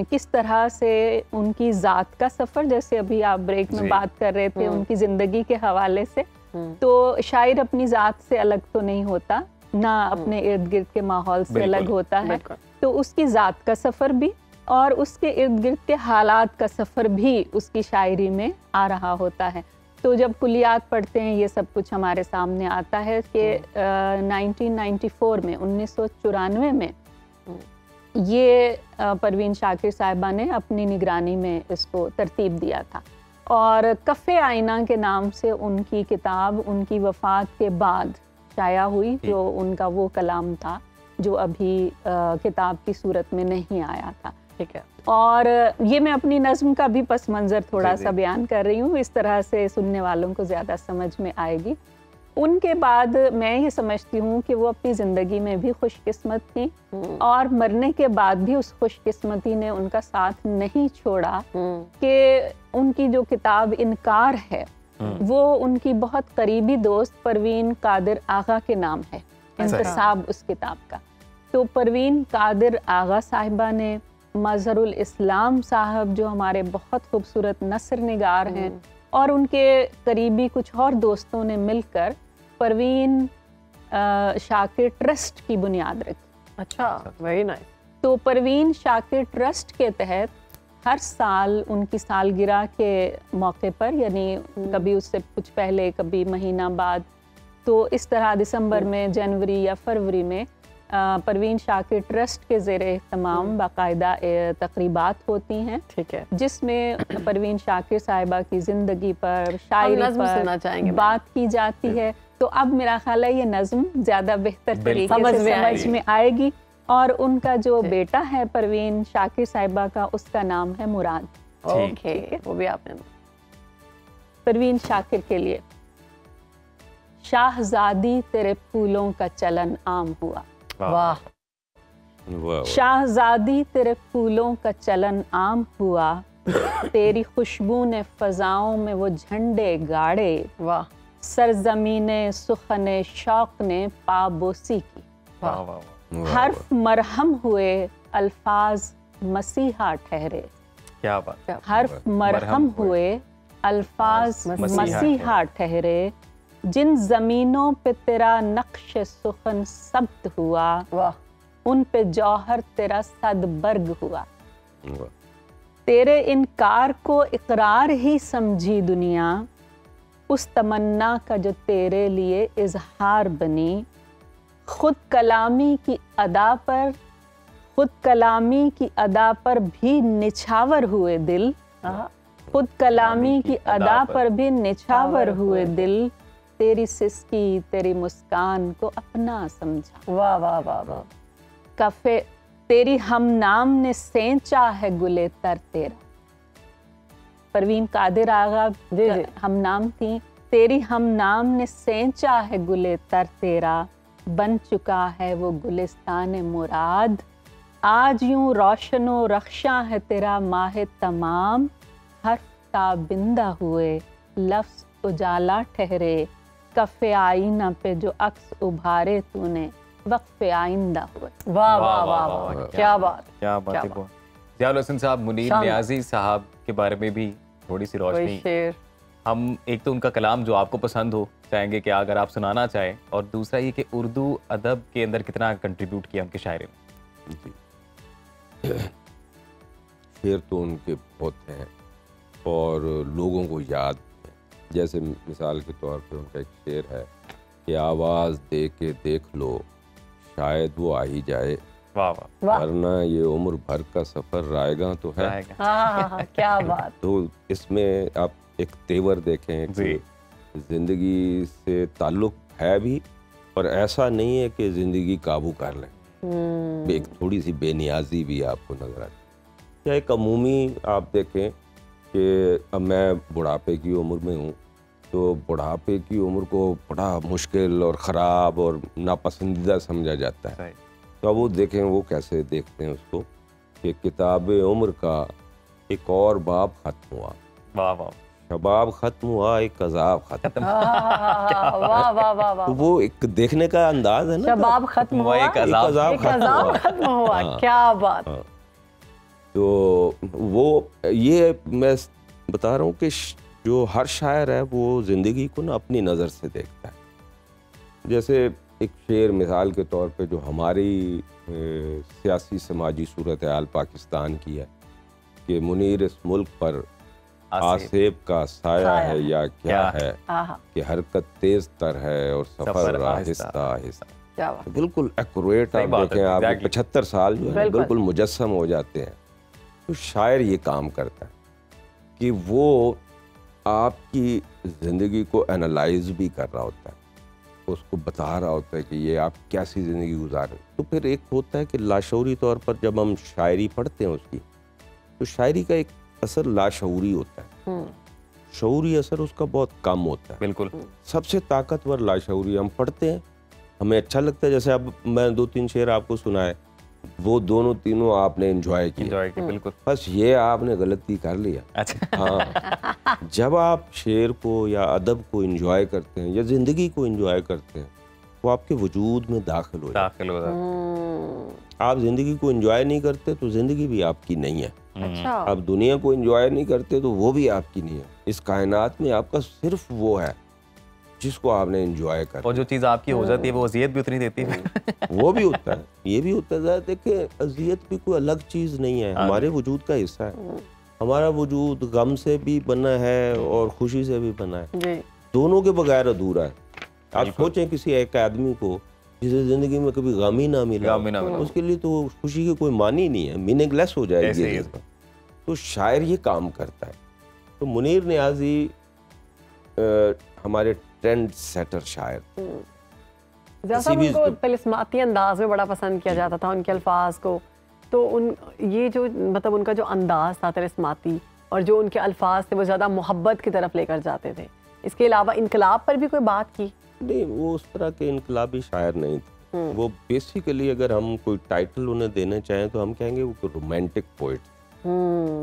किस तरह से उनकी ज़ात का सफ़र, जैसे अभी आप ब्रेक में बात कर रहे थे उनकी ज़िंदगी के हवाले से, तो शायर अपनी ज़ात से अलग तो नहीं होता, ना अपने इर्द गिर्द के माहौल से अलग होता है। तो उसकी ज़ात का सफ़र भी और उसके इर्द गिर्द के हालात का सफ़र भी उसकी शायरी में आ रहा होता है। तो जब कुलियात पढ़ते हैं ये सब कुछ हमारे सामने आता है कि 1994 में 1994 में ये परवीन शाकिर साहिबा ने अपनी निगरानी में इसको तरतीब दिया था, और कफ़े आईना के नाम से उनकी किताब उनकी वफ़ात के बाद शाया हुई, जो उनका वो कलाम था जो अभी किताब की सूरत में नहीं आया था। ठीक है, और ये मैं अपनी नज़्म का भी पस मंज़र थोड़ा सा बयान कर रही हूँ, इस तरह से सुनने वालों को ज़्यादा समझ में आएगी। उनके बाद मैं ये समझती हूँ कि वो अपनी ज़िंदगी में भी खुशकिस्मत थी, और मरने के बाद भी उस खुशकिस्मती ने उनका साथ नहीं छोड़ा कि उनकी जो किताब इनकार है वो उनकी बहुत करीबी दोस्त परवीन कादिर आगा के नाम है, इंतसाब उस किताब का। तो परवीन कादिर आगा साहिबा ने, मज़हरुल इस्लाम साहब जो हमारे बहुत खूबसूरत नसर निगार हैं, और उनके करीबी कुछ और दोस्तों ने मिलकर परवीन शाकिर ट्रस्ट की बुनियाद रखी। अच्छा, वेरी नाइस। तो परवीन शाकिर ट्रस्ट के तहत हर साल उनकी सालगिरह के मौके पर, यानी कभी उससे कुछ पहले कभी महीना बाद, तो इस तरह दिसंबर में, जनवरी या फरवरी में परवीन शाकिर ट्रस्ट के ज़ेरे तमाम बाकायदा तकरीबात होती हैं। ठीक है, जिसमें परवीन शाकिर साहिबा की ज़िंदगी पर, शायरी पर बात की जाती है। तो अब मेरा ख्याल है ये नज़्म ज़्यादा बेहतर तरीके से समझ में आएगी। और उनका जो बेटा है परवीन शाकिर साहिबा का, उसका नाम है मुराद। ओके, वो भी आपने परवीन शाकिर के लिए शाहजादी तेरे फूलों का चलन आम हुआ। वाह। शाहजादी तेरे फूलों का चलन आम हुआ, तेरी खुशबू ने फजाओं में वो झंडे गाड़े। वाह। सरजमीने सुखने शौक ने पाबोसी की। हर्फ मरहम हुए अल्फाज मसीहा ठहरे। क्या बात। हर्फ मरहम हुए अल्फाज मसीहा ठहरे, जिन जमीनों पे तेरा नक्श सुखन सब्त हुआ, उन पे जौहर तेरा सदबर्ग हुआ। तेरे इनकार को इकरार ही समझी दुनिया, उस तमन्ना का जो तेरे लिए इजहार बनी। खुद कलामी की अदा पर भी निछावर हुए दिल, खुद कलामी की अदा पर भी निछावर हुए दिल, तेरी सिसकी तेरी मुस्कान को अपना समझा। वाह वाह वाह वाह। कफे तेरी हम नाम ने सेंचा है गुले तर तेरा। परवीन कादिर आगा हम नाम थी। तेरी हम नाम ने सेंचा है गुले तर तेरा, बन चुका है वो गुलिस्तान मुराद। आज यूं रोशनो रख्शा है तेरा माह तमाम, हर्फ ताबिंदा हुए लफ्ज उजाला ठहरे। कफ़े आईना पे जो अक्स उभारे तूने, वक्फ़े आइंदा हुए। वाह वाह वाह वाह, क्या बात, क्या बात है। ज़ियाउल हसन साहब, मुनीर नियाज़ी साहब के बारे में भी थोड़ी सी रोशनी। हम एक तो उनका कलाम जो आपको पसंद हो चाहेंगे कि अगर आप सुनाना चाहें, और दूसरा ये कि उर्दू अदब के अंदर कितना कंट्रीब्यूट किया उनके शायरी ने। शेर तो उनके बहुत हैं और लोगों को याद है। जैसे मिसाल के तौर पे उनका एक शेर है कि आवाज़ दे के देख लो शायद वो आ ही जाए, वरना ये उम्र भर का सफ़र रायगा तो है। क्या बात। तो इसमें आप एक तेवर देखें कि ज़िंदगी से ताल्लुक़ है भी, पर ऐसा नहीं है कि ज़िंदगी काबू कर ले। एक थोड़ी सी बेनियाजी भी आपको नजर आती है। या एक अमूमी आप देखें कि अब मैं बुढ़ापे की उम्र में हूँ, तो बुढ़ापे की उम्र को बड़ा मुश्किल और ख़राब और नापसंदीदा समझा जाता है। तो अब वो देखें वो कैसे देखते हैं उसको कि किताब उम्र का एक और बाब ख़त्म हुआ। वाह वाह। शबाब ख़त्म हुआ, एक अज़ाब ख़त्म। वाह वाह वाह वाह। तो वो एक देखने का अंदाज है ना, शबाब ख़त्म हुआ, एक अज़ाब ख़त्म हुआ। क्या बात। तो वो ये मैं बता रहा हूँ कि जो हर शायर है वो ज़िंदगी को ना अपनी नज़र से देखता है। जैसे एक शेर मिसाल के तौर पे जो हमारी सियासी समाजी सूरत हाल पाकिस्तान की है कि मुनीर इस मुल्क पर आसेब का साया है या क्या है, कि हरकत तेज तर है और सफर आहिस्ता आहिस्ता। बिल्कुल एक्यूरेट आप देखें, आप 75 साल जो है बिल्कुल मुजस्सम हो जाते हैं। तो शायर ये काम करता है कि वो आपकी ज़िंदगी को एनालाइज भी कर रहा होता है, उसको बता रहा होता है कि ये आप कैसी ज़िंदगी गुजारें। तो फिर एक होता है कि लाशऊरी तौर पर जब हम शायरी पढ़ते हैं उसकी, तो शायरी का एक असर लाशऊरी होता है, शऊरी असर उसका बहुत कम होता है। बिल्कुल। सबसे ताकतवर लाशऊरी हम पढ़ते हैं, हमें अच्छा लगता है। जैसे अब मैं 2-3 शेर आपको सुनाए, वो दोनों तीनों आपने एंजॉय किया। बिल्कुल। बस ये आपने गलती कर लिया। अच्छा। हाँ, जब आप शेर को या अदब को एंजॉय करते हैं या जिंदगी को एंजॉय करते हैं, वो आपके वजूद में दाखिल हो जाता है। आप जिंदगी को एंजॉय नहीं करते तो जिंदगी भी आपकी नहीं है। अच्छा। आप दुनिया को एंजॉय नहीं करते तो वो भी आपकी नहीं है। इस कायनात में आपका सिर्फ वो है जिसको आपने एंजॉय कर। और जो चीज़ आपकी हो जाती है वो अजियत भी उतनी देती है। वो भी होता है, ये भी होता है। देखिए, अजियत भी कोई अलग चीज़ नहीं है, हमारे वजूद का हिस्सा है। हमारा वजूद गम से भी बना है और खुशी से भी बना है, दोनों के बगैर अधूरा है। आप सोचें किसी एक आदमी को जिसे जिंदगी में कभी गम ही ना मिला, उसके लिए तो खुशी की कोई मानी नहीं है, मीनिंगलेस हो जाएगी। तो शायर ये काम करता है। तो मुनीर नियाज़ी हमारे ट्रेंड सेटर शायर, जैसा उनको तिलिस्माती अंदाज में बड़ा पसंद किया जाता था उनके अल्फाज को। तो उन ये जो मतलब उनका जो अंदाज था तिलिस्माती और जो उनके अल्फाज थे वो ज़्यादा मोहब्बत की तरफ लेकर जाते थे। इसके अलावा इनकलाब पर भी कोई बात की नहीं, वो उस तरह के इनकलाबी शायर नहीं थे। वो बेसिकली अगर हम कोई टाइटल उन्हें देना चाहें तो हम कहेंगे वो रोमांटिक पोइट।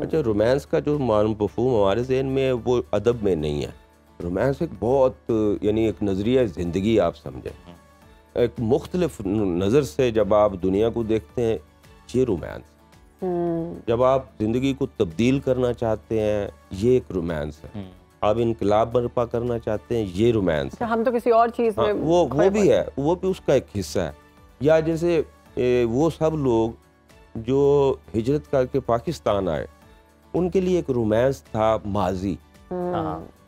अच्छा, रोमांस का जो मफहूम हमारे ज़हन में है वो अदब में नहीं है। रोमांस एक बहुत यानी एक नज़रिया ज़िंदगी आप समझें, एक मुख्तलिफ नज़र से जब आप दुनिया को देखते हैं ये रोमांस। जब आप ज़िंदगी को तब्दील करना चाहते हैं ये एक रोमांस है। आप इनकलाब बर्पा करना चाहते हैं ये रोमांस है। हम तो किसी और चीज़ में वो भी है, वो भी उसका एक हिस्सा है। या जैसे वो सब लोग जो हिजरत करके पाकिस्तान आए उनके लिए एक रोमांस था माजी,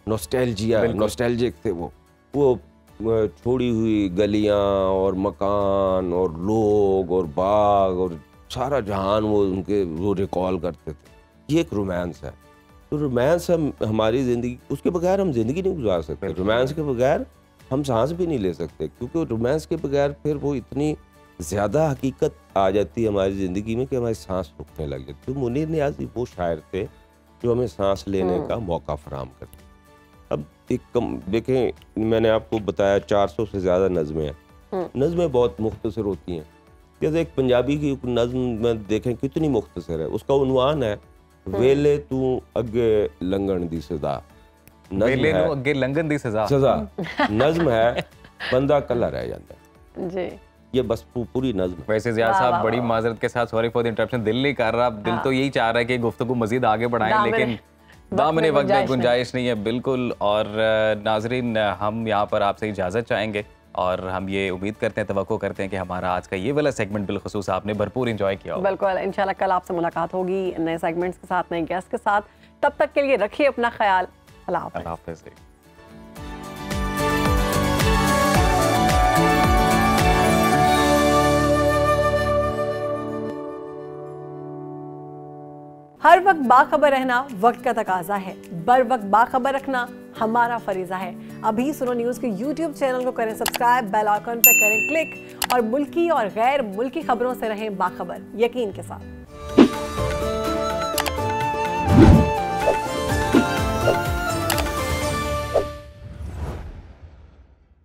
नॉस्टैल्जिक थे वो छोड़ी हुई गलियां और मकान और लोग और बाग और सारा जहान वो रिकॉल करते थे। ये एक रोमांस है। तो रोमांस हमारी ज़िंदगी, उसके बगैर हम ज़िंदगी नहीं गुजार सकते। रोमांस के बगैर हम सांस भी नहीं ले सकते, क्योंकि रोमांस के बगैर फिर वो इतनी ज़्यादा हकीकत आ जाती है हमारी ज़िंदगी में कि हमारी सांस रुकने लग जाती है। मुनीर नियाज़ी वो शायर थे जो हमें सांस लेने का मौका फराहम करते। अब देखें, मैंने आपको बताया 400 से ज़्यादा नज़में हैं। नज़में बहुत मुख्तसर होती हैं। जैसे एक पंजाबी की नज़म में देखें कितनी मुख्तसर है, उसका उन्वान है वेले तू अगे लंघन दी सजा। वेले नू अगे लंघन दी सजा नज़म है, बंदा कला रह जाता है जी। ये बस पूरी नज़म। वैसे ज़िया साहब, बड़ी माजरत के साथ सॉरी फॉर द इंटरप्शन, दिल नहीं कर रहा, दिल तो यही चाह रहा है कि गुफ्तगू मजीद आगे बढ़ाएं, लेकिन दामने वक्त में गुंजाइश नहीं है बिल्कुल। और नाजरीन, हम यहाँ पर आपसे इजाज़त चाहेंगे और हम ये उम्मीद करते हैं, तवक्को करते हैं कि हमारा आज का ये वाला सेगमेंट बिलखुसूस आपने भरपूर एंजॉय किया होगा। बिल्कुल, इंशाल्लाह कल आपसे मुलाकात होगी नए सेगमेंट्स के साथ, नए गेस्ट के साथ। तब तक के लिए रखिए अपना ख्याल। अल्लाह हाफ़िज़। हर वक्त बाखबर रहना वक्त का तकाजा है, बर वक्त बाखबर रखना हमारा फरीजा है। अभी सुनो न्यूज़ के YouTube चैनल को करें सब्सक्राइब, बेल आइकन पर करें क्लिक और मुल्की और गैर मुल्की खबरों से रहें बाखबर, यकीन के साथ।